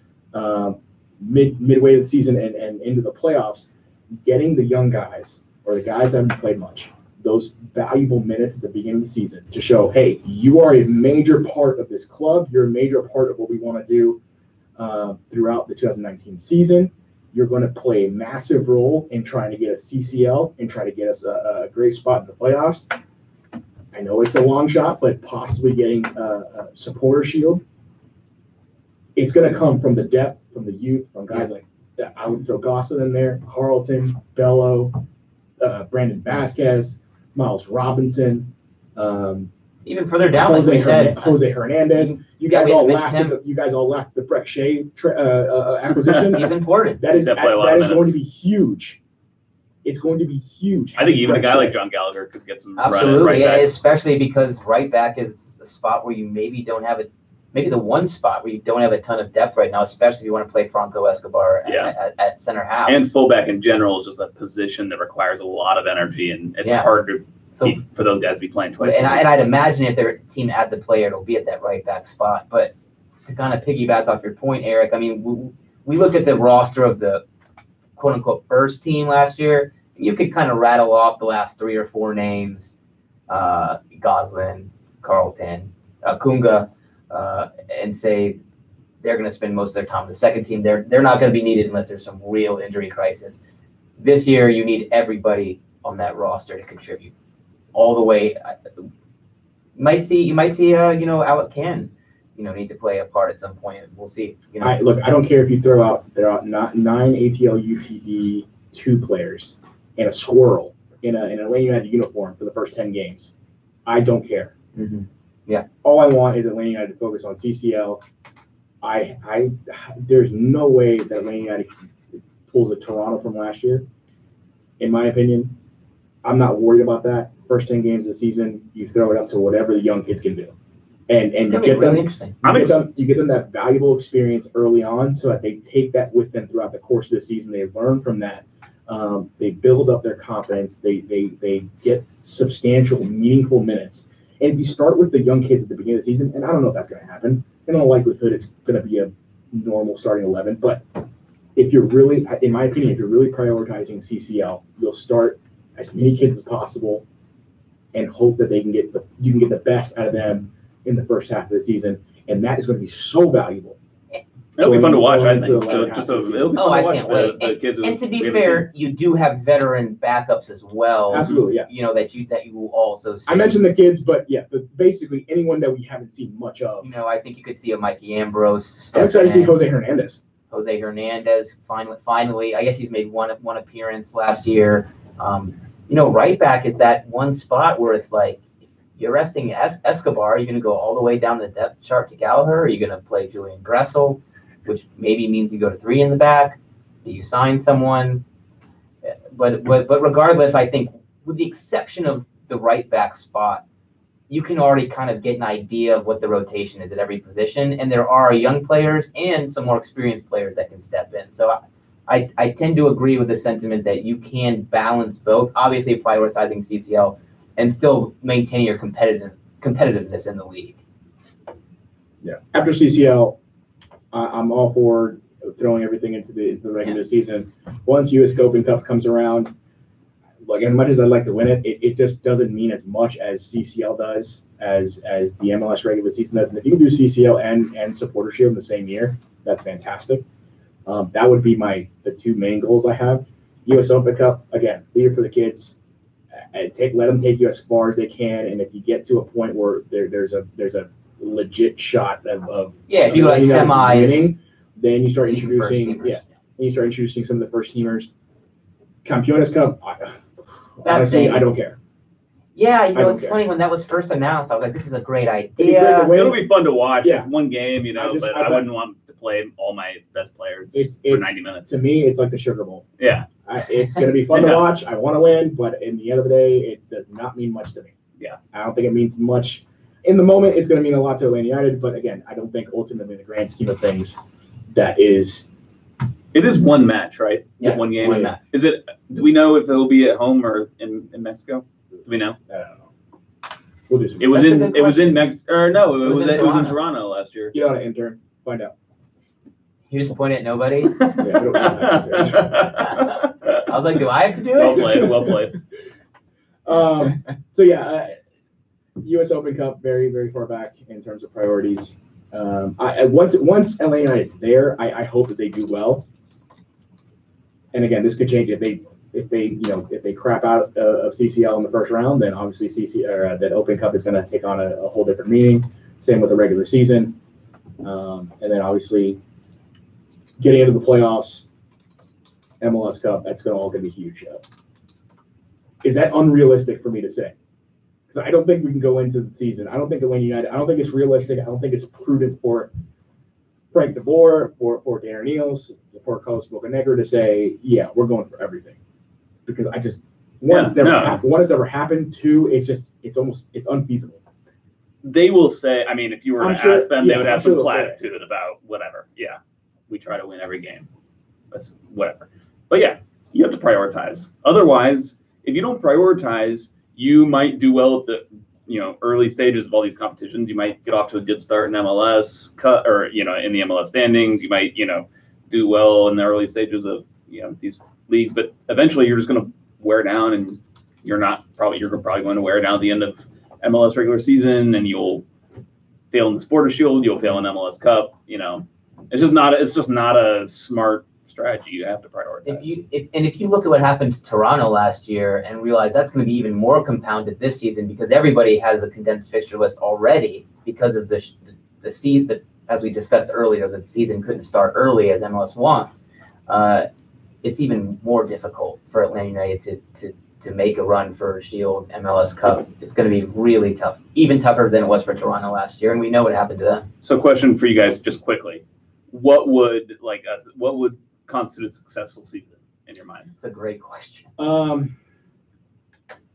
midway of the season and into the playoffs, getting the young guys or the guys that haven't played much, those valuable minutes at the beginning of the season to show, hey, you are a major part of this club. You're a major part of what we want to do throughout the 2019 season. You're going to play a massive role in trying to get us CCL and try to get us a great spot in the playoffs. I know it's a long shot, but possibly getting a supporter shield. It's going to come from the depth, from the youth, from guys like that. I would throw Gossett in there, Carlton, Bello, Brandon Vasquez, Miles Robinson, even further down, like we said, Jose Hernandez. You guys all laughed the Breck Shea acquisition. He's important. That is going to be huge. It's going to be huge. I think even a guy like John Gallagher could get some absolutely, right back. Especially because right back is a spot where you maybe don't have maybe the one spot where you don't have a ton of depth right now, especially if you want to play Franco Escobar at center half. And fullback in general is just a position that requires a lot of energy, and it's hard to for those guys to be playing twice. And I'd imagine if their team adds a player, it'll be at that right back spot. But to kind of piggyback off your point, Eric, I mean, we looked at the roster of the quote-unquote first team last year. You could kind of rattle off the last 3 or 4 names, Goslin, Carlton, Kunga, and say they're going to spend most of their time on the second team. They're not going to be needed unless there's some real injury crisis. This year, you need everybody on that roster to contribute all the way. You might see Alec Can, need to play a part at some point. We'll see. I don't care if you throw out 9 ATL UTD 2 players and a squirrel in an Atlanta United uniform for the first 10 games. I don't care. Mm-hmm. Yeah. All I want is Atlanta United to focus on CCL. There's no way that Atlanta United pulls a Toronto from last year. In my opinion, I'm not worried about that. First 10 games of the season, you throw it up to whatever the young kids can do. And you get them, you get them that valuable experience early on so that they take that with them throughout the course of the season. They learn from that. They build up their confidence. They get substantial, meaningful minutes. And if you start with the young kids at the beginning of the season, and I don't know if that's going to happen, in all likelihood, it's going to be a normal starting 11. But if you're really, in my opinion, if you're really prioritizing CCL, you'll start as many kids as possible and hope that you can get the best out of them in the first half of the season. And that is going to be so valuable. It'll be fun to watch, I think. I can't wait. And to be fair, you do have veteran backups as well. Absolutely, yeah. That you will also see. I mentioned the kids, but basically anyone that we haven't seen much of. I think you could see a Mikey Ambrose. I'm excited to see Jose Hernandez. Finally, I guess he's made one appearance last year. Right back is that one spot where it's like, you're resting Escobar. Are you going to go all the way down the depth chart to Gallagher? Are you going to play Julian Gressel, which maybe means you go to 3 in the back? Do you sign someone? But regardless, I think with the exception of the right back spot, you can already kind of get an idea of what the rotation is at every position. And there are young players and some more experienced players that can step in. So I tend to agree with the sentiment that you can balance both, obviously prioritizing CCL and still maintaining your competitiveness in the league. Yeah. After CCL, I'm all for throwing everything into the regular season. Once U.S. Open Cup comes around, like as much as I'd like to win it, it just doesn't mean as much as CCL does, as the MLS regular season does. And if you can do CCL and Supporter Shield in the same year, that's fantastic. That would be the 2 main goals I have. U.S. Open Cup, again, leave it for the kids. Let them take you as far as they can, and if you get to a point where there's a legit shot of if you like semis, winning, then you start introducing some of the first teamers. Campeones Cup, honestly, I don't care. Yeah, it's funny when that was first announced. I was like, this is a great idea. It'll be fun to watch. Yeah. It's one game, but I wouldn't want to play all my best players for 90 minutes. To me, it's like the Sugar Bowl. Yeah. It's going to be fun to watch. I want to win, but in the end of the day, it does not mean much to me. Yeah. I don't think it means much. In the moment, it's going to mean a lot to Atlanta United, but again, I don't think ultimately in the grand scheme of things, that is. It is one match, right? Yeah, one game. One match. Is it? Do we know if it'll be at home or in Mexico? Do we know? I don't know. We'll do some. It was in Mexico. Or no, it was in Toronto last year. Get on an intern. Find out. You just point at nobody. Yeah, we don't have to. I was like, do I have to do it? Well played. So yeah, U.S. Open Cup, very, very far back in terms of priorities. Once LA United's there, I hope that they do well. And again, this could change if they crap out of CCL in the first round, then obviously that Open Cup is going to take on a whole different meaning. Same with the regular season, and then obviously getting into the playoffs, MLS Cup, that's all going to be huge. Is that unrealistic for me to say? Because I don't think we can go into the season. I don't think Atlanta United. I don't think it's realistic. I don't think it's prudent for Frank DeBoer, for Darren Eales, for Carlos Bocanegra to say, yeah, we're going for everything. Because one, it's never happened. 2, it's unfeasible. They will say, I mean, if you were to ask them, they would have some platitude about whatever. Yeah, we try to win every game. That's whatever. But yeah, you have to prioritize. Otherwise, if you don't prioritize, you might do well at the early stages of all these competitions. You might get off to a good start in MLS or in the MLS standings. You might do well in the early stages of these leagues, but eventually you're just going to wear down, and you're probably going to wear down at the end of MLS regular season, and you'll fail in the Supporter Shield. You'll fail in MLS Cup. It's just not a smart strategy. You have to prioritize. If you look at what happened to Toronto last year and realize that's going to be even more compounded this season because everybody has a condensed fixture list already because of the season, as we discussed earlier, that the season couldn't start early as MLS wants. It's even more difficult for Atlanta United to make a run for Shield MLS Cup. It's going to be really tough, even tougher than it was for Toronto last year, and we know what happened to them. So, question for you guys, just quickly: what would constitute a successful season in your mind? It's a great question. Do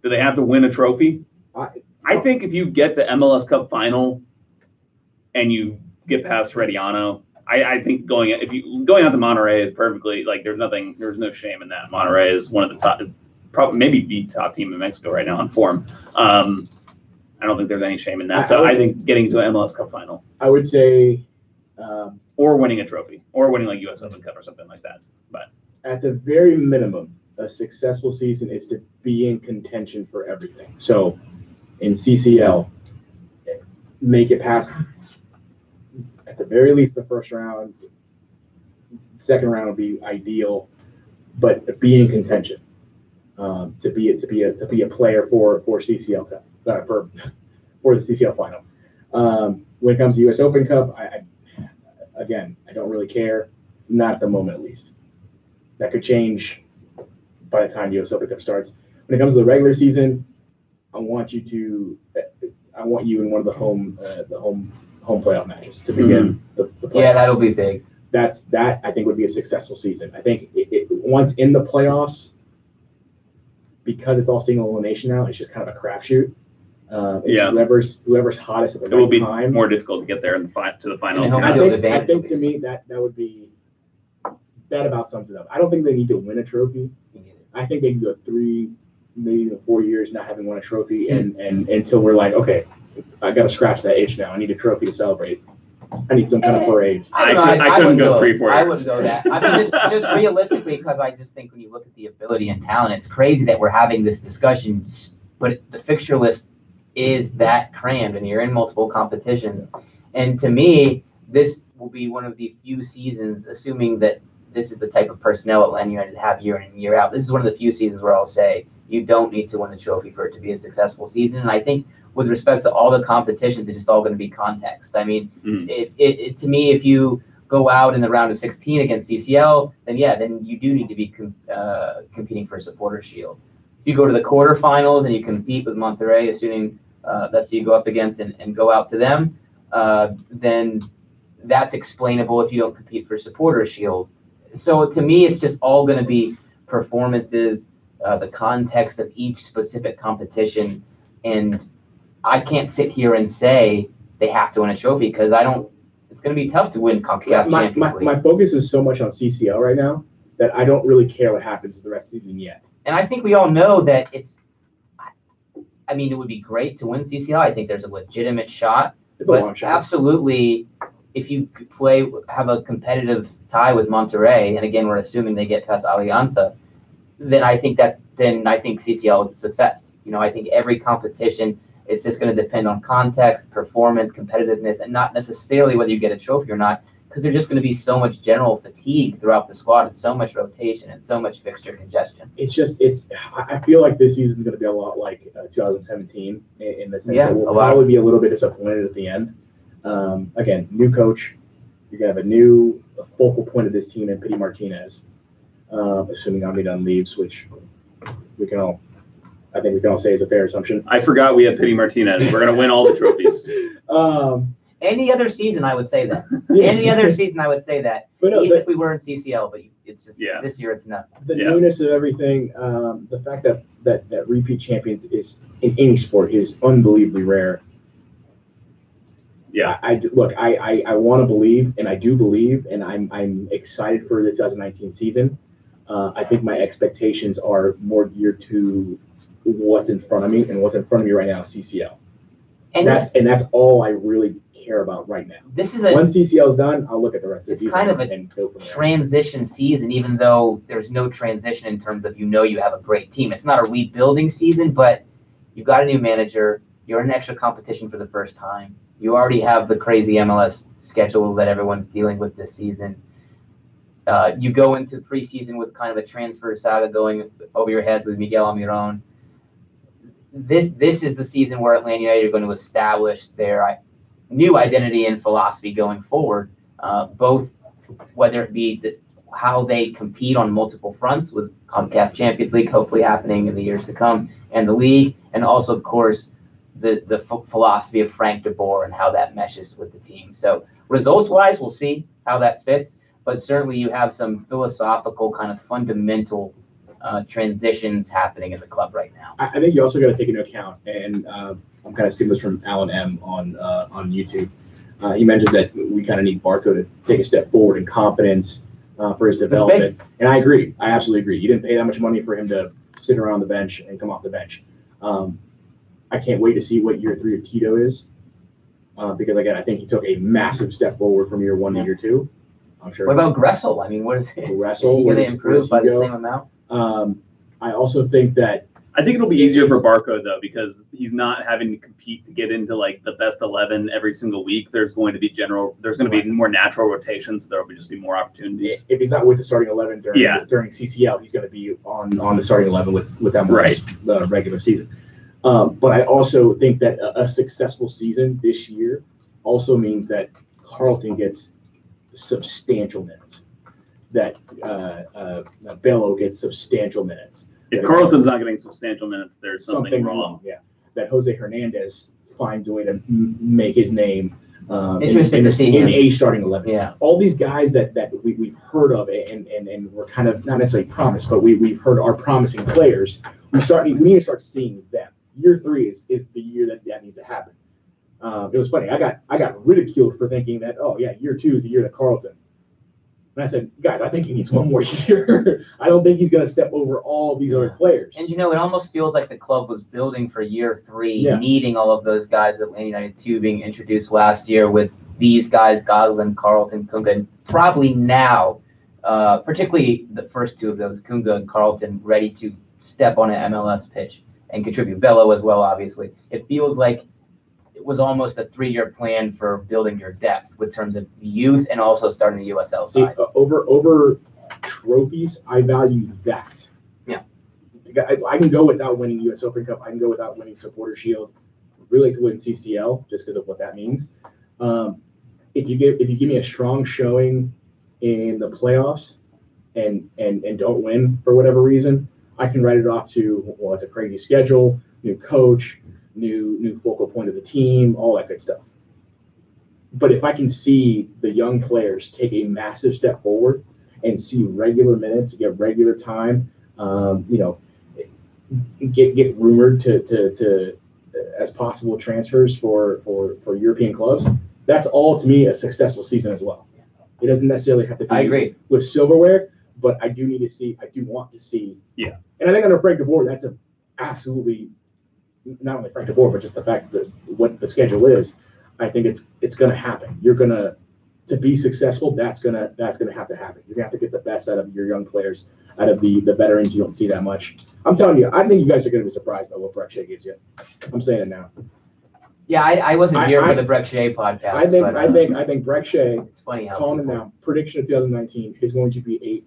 they have to win a trophy? I think if you get to MLS Cup final and you get past Herediano, I think going out to Monterrey is perfectly there's no shame in that. Monterrey is one of the top, probably maybe the top team in Mexico right now on form. I don't think there's any shame in that. So I think getting to an MLS Cup final. I would say. Or winning a trophy, or winning U.S. Open Cup or something like that. But at the very minimum, a successful season is to be in contention for everything. So in CCL, make it past at the very least the first round. Second round would be ideal, but be in contention to be a player for CCL Cup for the CCL final. When it comes to U.S. Open Cup, Again, I don't really care. Not at the moment, at least. That could change by the time U.S. Open Cup starts. When it comes to the regular season, I want you in one of the home playoff matches to begin the playoffs. Yeah, that'll be big. That I think would be a successful season. I think once in the playoffs, because it's all single elimination now, it's just kind of a crapshoot. Whoever's hottest at the right time. It will be more difficult to get there to the final. I think to me that would be that about sums it up. I don't think they need to win a trophy. I think they can go 3, maybe even 4 years not having won a trophy, and until we're like, okay, I got to scratch that itch now. I need a trophy to celebrate. I need some kind of parade. I couldn't go 3, 4 years. I wouldn't go that. I mean, just realistically, because I just think when you look at the ability and talent, it's crazy that we're having this discussion, but the fixture list is that crammed, and you're in multiple competitions. And to me, this will be one of the few seasons, assuming that this is the type of personnel Atlanta United have year in and year out. This is one of the few seasons where I'll say you don't need to win a trophy for it to be a successful season. And I think with respect to all the competitions, it's just all going to be context. I mean, to me, if you go out in the round of 16 against CCL, then you do need to be competing for Supporters Shield. If you go to the quarterfinals and you compete with Monterrey, assuming that's who you go up against and go out to them, then that's explainable if you don't compete for Supporters Shield. So to me, it's just all going to be performances, the context of each specific competition, and I can't sit here and say they have to win a trophy because it's going to be tough to win CONCACAF Champions League. My focus is so much on CCL right now that I don't really care what happens the rest of the season yet. And I think we all know that it would be great to win CCL. I think there's a legitimate shot. It's a long shot. Absolutely, if you have a competitive tie with Monterrey, and again, we're assuming they get past Alianza, then I think CCL is a success. I think every competition is just going to depend on context, performance, competitiveness, and not necessarily whether you get a trophy or not, because there's just going to be so much general fatigue throughout the squad and so much rotation and so much fixture congestion. I feel like this season is going to be a lot like 2017 in the sense that we'll probably be a little bit disappointed at the end. Again, new coach. You're going to have a new focal point of this team in Pity Martinez, assuming Almiron leaves, which I think we can all say is a fair assumption. I forgot we have Pity Martinez. We're going to win all the trophies. Any other season, I would say that. Any other season, I would say that. Even if we were in CCL, but it's just this year, it's nuts. The newness of everything, the fact that repeat champions is in any sport is unbelievably rare. Yeah. I want to believe, and I do believe, and I'm excited for the 2019 season. I think my expectations are more geared to what's in front of me, and what's in front of me right now is CCL. And that's all I really care about right now. Once CCL is done, I'll look at the rest of the season. It's kind of a transition season, even though there's no transition in terms of you have a great team. It's not a rebuilding season, but you've got a new manager. You're in extra competition for the first time. You already have the crazy MLS schedule that everyone's dealing with this season. You go into the preseason with kind of a transfer saga going over your heads with Miguel Almiron. This is the season where Atlanta United are going to establish their new identity and philosophy going forward, both whether it be how they compete on multiple fronts with CONCACAF Champions League hopefully happening in the years to come, and the league, and also, of course, the philosophy of Frank de Boer and how that meshes with the team. So results-wise, we'll see how that fits, but certainly you have some philosophical kind of fundamental transitions happening in the club right now. I think you also got to take into account, and I'm kind of stealing this from Alan M on YouTube. He mentions that we kind of need Barco to take a step forward in confidence for his development, and I agree. I absolutely agree. You didn't pay that much money for him to sit around the bench and come off the bench. I can't wait to see what year 3 of Tito is, because again, I think he took a massive step forward from year 1 to year 2. I'm sure. What about Gressel? I mean, what is it? Gressel, is he going to improve by the same amount? I also think that I think it'll be easier for Barco though, because he's not having to compete to get into like the best 11 every single week. There's going to be more natural rotations. So there will just be more opportunities. If he's not with the starting 11 during CCL, he's going to be on the starting 11 with them the regular season. But I also think that a successful season this year also means that Carlton gets substantial minutes, that Bello gets substantial minutes. If Carlton's not getting substantial minutes, there's something wrong. Yeah. that Jose Hernandez finds a way to make his name. Interesting to see in him. a starting 11. Yeah. All these guys that we've heard of and we're kind of not necessarily promised, but we've heard are promising players. We need to start seeing them. Year 3 is the year that needs to happen. It was funny. I got ridiculed for thinking that, oh yeah, year 2 is the year that Carlton. And I said, guys, I think he needs one more year. I don't think he's going to step over all of these other players. And it almost feels like the club was building for year 3, needing all of those guys at Atlanta United 2 being introduced last year with these guys, Goslin, Carlton, Kunga, and probably now, particularly the first 2 of those, Kunga and Carlton, ready to step on an MLS pitch and contribute. Bello as well, obviously. It feels like it was almost a 3-year plan for building your depth with terms of youth and also starting the USL side. Over trophies, I value that. Yeah. I can go without winning US Open Cup. I can go without winning Supporter Shield. Really like to win CCL just because of what that means. If you give me a strong showing in the playoffs and don't win for whatever reason, I can write it off to, well, it's a crazy schedule, new coach, new focal point of the team, all that good stuff. But if I can see the young players take a massive step forward and see regular minutes, get regular time, get rumored to as possible transfers for European clubs, that's all to me a successful season as well. It doesn't necessarily have to be I agree with silverware, but I do want to see. Yeah. And I think under Frank DeBoer, that's a absolutely, not only Frank DeBoer, but just the fact that what the schedule is, I think it's going to happen. You're going to be successful. That's going to have to happen. You're going to have to get the best out of your young players, out of the veterans. You don't see that much. I'm telling you, I think you guys are going to be surprised by what Breck Shea gives you. I'm saying it now. Yeah, I wasn't here for the Breck Shea podcast. I think Breck Shea. It's funny how calling him now. Prediction of 2019 is going to be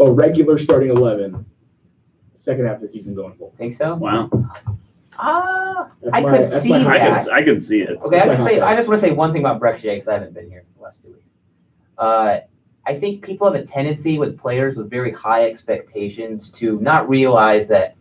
a regular starting 11. Second half of the season going forward. Think so? Wow. I could see that. I could see it. Okay, I just want to say one thing about Breck Shea because I haven't been here the last 2 weeks. I think people have a tendency with players with very high expectations to not realize that,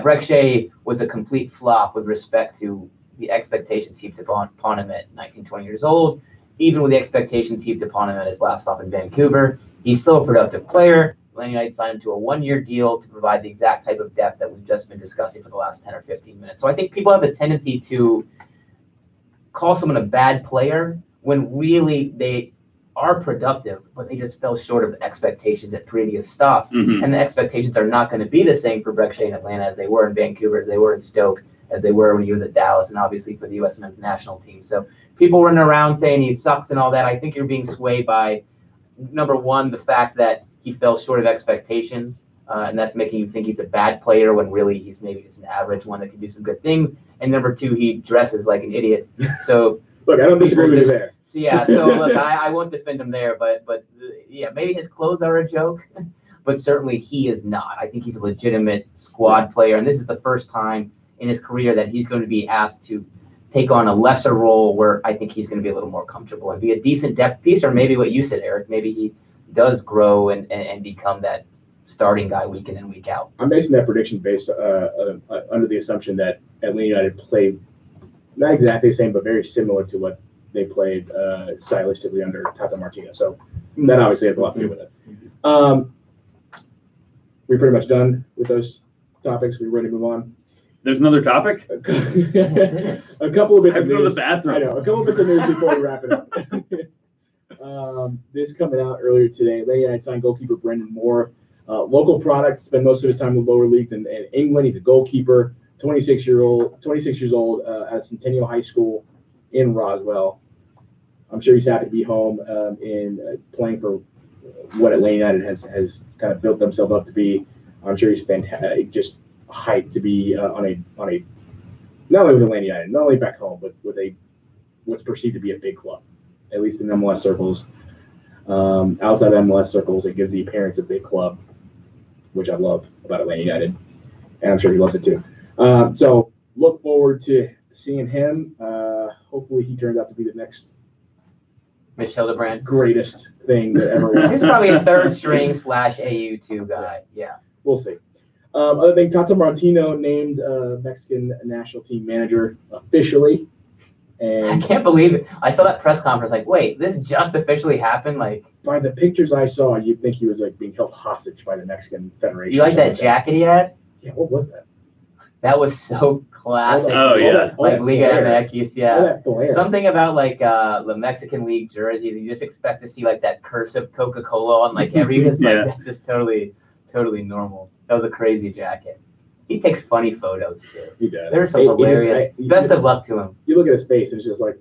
Breck Shea was a complete flop with respect to the expectations heaped upon him at 19, 20 years old. Even with the expectations heaped upon him at his last stop in Vancouver, he's still a productive player. Atlanta United signed him to a 1-year deal to provide the exact type of depth that we've just been discussing for the last 10 or 15 minutes. So I think people have the tendency to call someone a bad player when really they are productive, but they just fell short of expectations at previous stops. Mm-hmm. And the expectations are not going to be the same for Breck Shea in Atlanta as they were in Vancouver, as they were in Stoke, as they were when he was at Dallas, and obviously for the U.S. men's national team. So people running around saying he sucks and all that, I think you're being swayed by, number one, the fact that he fell short of expectations, and that's making you think he's a bad player when really he's maybe just an average one that can do some good things. And number two, he dresses like an idiot. So look, I don't disagree with you there. So look, I won't defend him there, but maybe his clothes are a joke, but certainly he is not. I think he's a legitimate squad player, and this is the first time in his career that he's going to be asked to take on a lesser role where I think he's going to be a little more comfortable and be a decent depth piece, or maybe what you said, Eric, maybe he does grow and become that starting guy week in and week out. I'm basing that prediction based under the assumption that Atlanta United played not exactly the same, but very similar to what they played stylistically under Tata Martino. So that obviously has a lot to do with it. We're pretty much done with those topics. We're ready to move on. There's another topic? A couple of bits of news. I have to go to the bathroom. I know. A couple of bits of news before we wrap it up. This coming out earlier today. Atlanta United signed goalkeeper Brendan Moore. Local product, spent most of his time in the lower leagues in England. He's a goalkeeper, 26 years old at Centennial High School in Roswell. I'm sure he's happy to be home in playing for what Atlanta United has kind of built themselves up to be. I'm sure he's just hyped to be on a not only with Atlanta United, not only back home, but with what's perceived to be a big club, at least in MLS circles. Outside of MLS circles, it gives the appearance of big club, which I love about Atlanta United, and I'm sure he loves it too. So look forward to seeing him. Hopefully he turns out to be the next Mitch Hildebrand, greatest thing that ever was. He's probably a third string /AU2 guy. Yeah. We'll see. Other thing, Tata Martino named Mexican national team manager officially. I And can't believe it. I saw that press conference. Like, wait, this just officially happened. Like, by the pictures I saw, you'd think he was like being held hostage by the Mexican Federation. you like that jacket he had? Yeah, what was that? That was so classic. Oh, yeah. Like Liga Blair. MX, All yeah. that Blair. Something about like the Mexican League jerseys. You just expect to see like that cursive Coca-Cola on like every. It's Yeah. like that's just totally normal. That was a crazy jacket. He takes funny photos too. He does. There's some hilarious. Best of luck to him. You look at his face, and it's just like,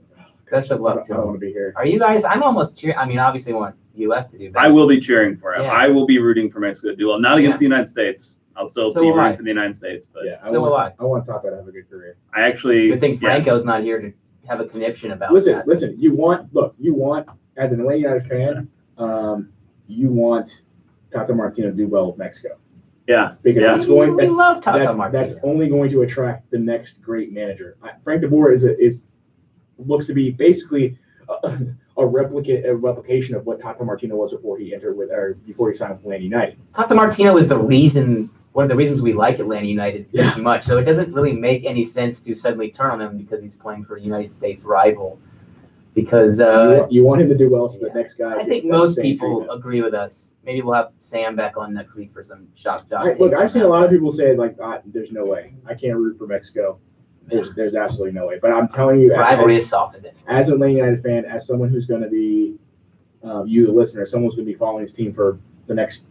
Best of I luck to don't him. want to be here. Are you guys? I'm almost cheering. I mean, obviously, want U.S. to do better. I will be cheering for him. Yeah. I will be rooting for Mexico to do well. Not against Yeah. the United States. I'll still So be will I. rooting for the United States. But Yeah, So will I. I want Tata to have a good career. I actually Good thing yeah. Franco's not here to have a conniption about Listen, that. you want as an Atlanta United fan, you want Tata Martino to do well with Mexico. Yeah. Because Yeah. it's going. We love Tata That's Martino. only going to attract the next great manager. Frank de Boer looks to be basically a replication of what Tata Martino was before he signed with Atlanta United. Tata Martino is one of the reasons we like Atlanta United Yeah. this much. So it doesn't really make any sense to suddenly turn on him because he's playing for a United States rival. Because You want him to do well, so the yeah. next guy. I gets think that most same people treatment. agree with us. Maybe we'll have Sam back on next week for some shock jock. Look, takes I've seen on a that. lot of people say like, there's no way. I can't root for Mexico. There's absolutely no way. But I'm telling you, Rivalry is softened anyway. as a Atlanta United fan, as someone who's going to be, you the listener, someone who's going to be following his team for the next,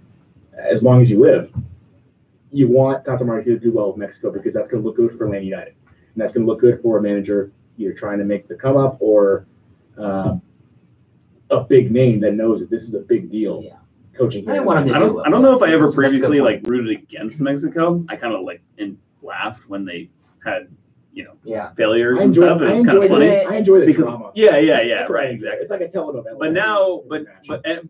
as long as you live, you want Tata Martino to do well with Mexico because that's going to look good for Atlanta United. And that's going to look good for a manager either trying to make the come up or a big name that knows that this is a big deal. Yeah. Coaching here. I want him to I do don't. well. I don't know if I ever Mexico previously won. like rooted against Mexico. I kind of like laughed when they had Yeah. failures I and enjoy, stuff. It I was kind enjoy, of funny. I enjoy the Because drama. yeah, That's what I right, enjoy. exactly. It's like a telenovela. But now,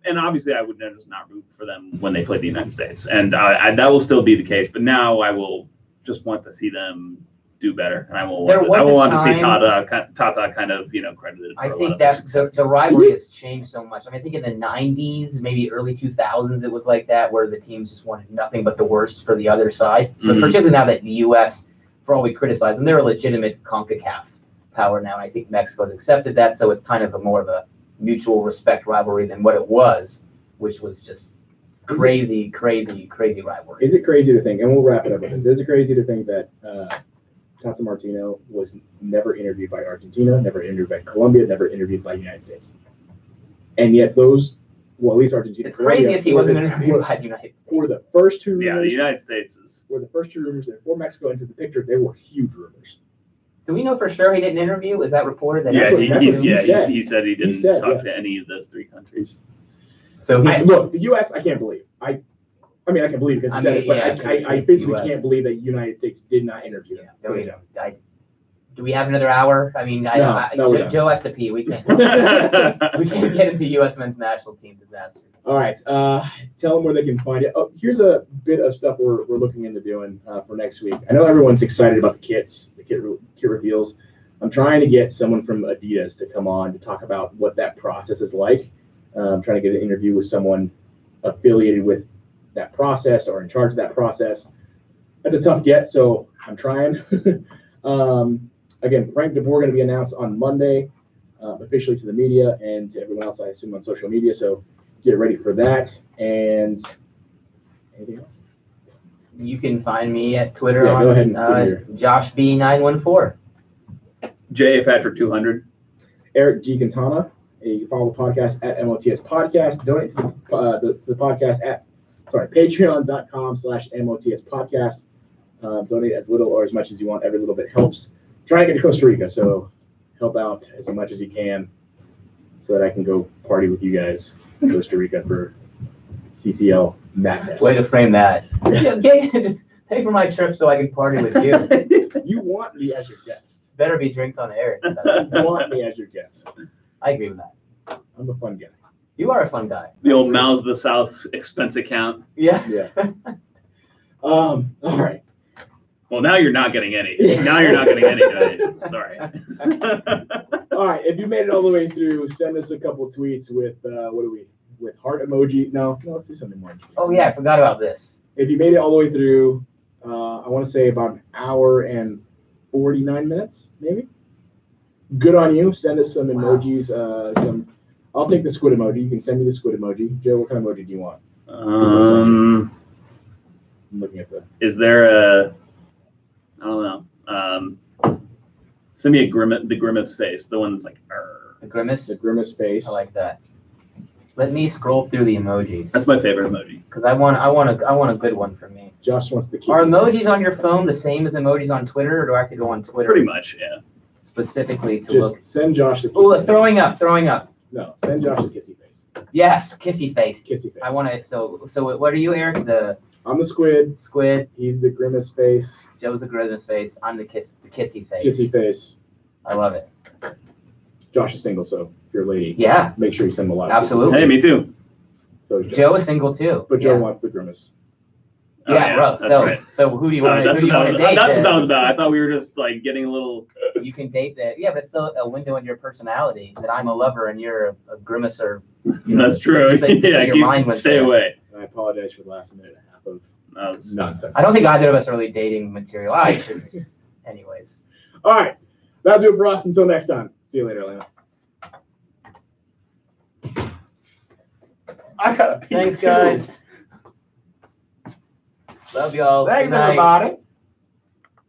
and obviously, I would just not root for them when they played the United States, and that will still be the case. But now, I will just want to see them do better, and I will want to see Tata kind of credited. For I a lot think of their that's success. the rivalry has changed so much. I mean, I think in the 90s, maybe early 2000s, it was like that, where the teams just wanted nothing but the worst for the other side. But Mhm. particularly now that the U.S., for all we criticize them, they're a legitimate CONCACAF power now. And I think Mexico's accepted that, so it's kind of more of a mutual respect rivalry than what it was, which was just crazy rivalry. Is it crazy to think, and we'll wrap it up with this, is it crazy to think that Tata Martino was never interviewed by Argentina, never interviewed by Colombia, never interviewed by the United States? And yet those, well, at least Argentina. It's Colombia, crazy as he were wasn't the- interviewed by the United States. were the first two Yeah, the rumors, United States is. and before Mexico entered the picture, they were huge rumors. Do we know for sure he didn't interview? Is that reported? That Yeah, what- he that's didn't what interview? said. he said he didn't said, talk yeah. to any of those three countries. So he, Look, the U.S. I can't believe. I mean, I can believe because he I said mean, it, but yeah, I physically US. can't believe that the United States did not interview him. don't even- do we have another hour? I mean, No, we don't. Joe has to pee. We can't get into U.S. men's national team disaster. All right. Tell them where they can find it. Oh, here's a bit of stuff we're looking into doing for next week. I know everyone's excited about the kits, the kit reveals. I'm trying to get someone from Adidas to come on to talk about what that process is like. I'm trying to get an interview with someone affiliated with that process or in charge of that process. That's a tough get, so I'm trying. Again, Frank de Boer going to be announced on Monday, officially to the media and to everyone else, I assume, on social media. So get ready for that. And anything else? You can find me at Twitter Yeah, on go ahead and put your- JoshB914. J Patrick 200. Eric G. Quintana. You can follow the podcast at MOTS Podcast. Donate to the podcast at patreon.com/MOTS Podcast. Donate as little or as much as you want. Every little bit helps. Try to get to Costa Rica, so help out as much as you can so that I can go party with you guys in Costa Rica for CCL madness. Way to frame that. Pay for my trip so I can party with you. You want me as your guest. Better be drinks on air. You want me as your guest. I agree with that. I'm a fun guy. You are a fun guy. The old Mouths of the South expense account. Yeah. Yeah. All right. Well, now you're not getting any. Now you're not getting any donations. Sorry. All right. If you made it all the way through, send us a couple tweets with with heart emoji. No, let's do something more. Oh yeah, I forgot about this. If you made it all the way through, I want to say about an hour and 49 minutes, maybe. Good on you. Send us some emojis. I'll take the squid emoji. You can send me the squid emoji. Joe, what kind of emoji do you want? I'm looking at Is there a? I don't know. Send me the grimace face, the one that's like. Arr. The grimace. the grimace face. I like that. Let me scroll through the emojis That's my favorite emoji. because I want a good one for me. Josh wants the key. Are emojis on your phone the same as emojis on Twitter, or do I have to go on Twitter Pretty much, yeah. specifically to Just look? send Josh the kissy Oh, face. throwing up. No, send Josh the kissy face. Yes, kissy face. Kissy face. I want to. So what are you, Eric? The I'm the squid. squid. He's the grimace face. Joe's the grimace face. I'm the kissy face. Kissy face. I love it. Josh is single, so if you're a lady, Yeah, make sure you send him a lot. of absolutely. Hey, me too. So is Joe. Joe is single too. But Joe Yeah. wants the grimace. Oh, Yeah, bro. that's So right. so who do you want? That's Who do you want to date? what that then? was about. I thought we were just like getting a little. You can date that. Yeah, but it's still a window in your personality that I'm a lover and you're a grimacer. That's true. just like- Yeah, your mind went stay there. away. And I apologize for the last minute and a half of That was- nonsense. I don't think either of us are really dating material. I should. Anyways. All right. That'll do it for us. Until next time. See you later, Atlanta. I gotta pee Thanks, too. guys. Love y'all. Thanks, Good night. everybody.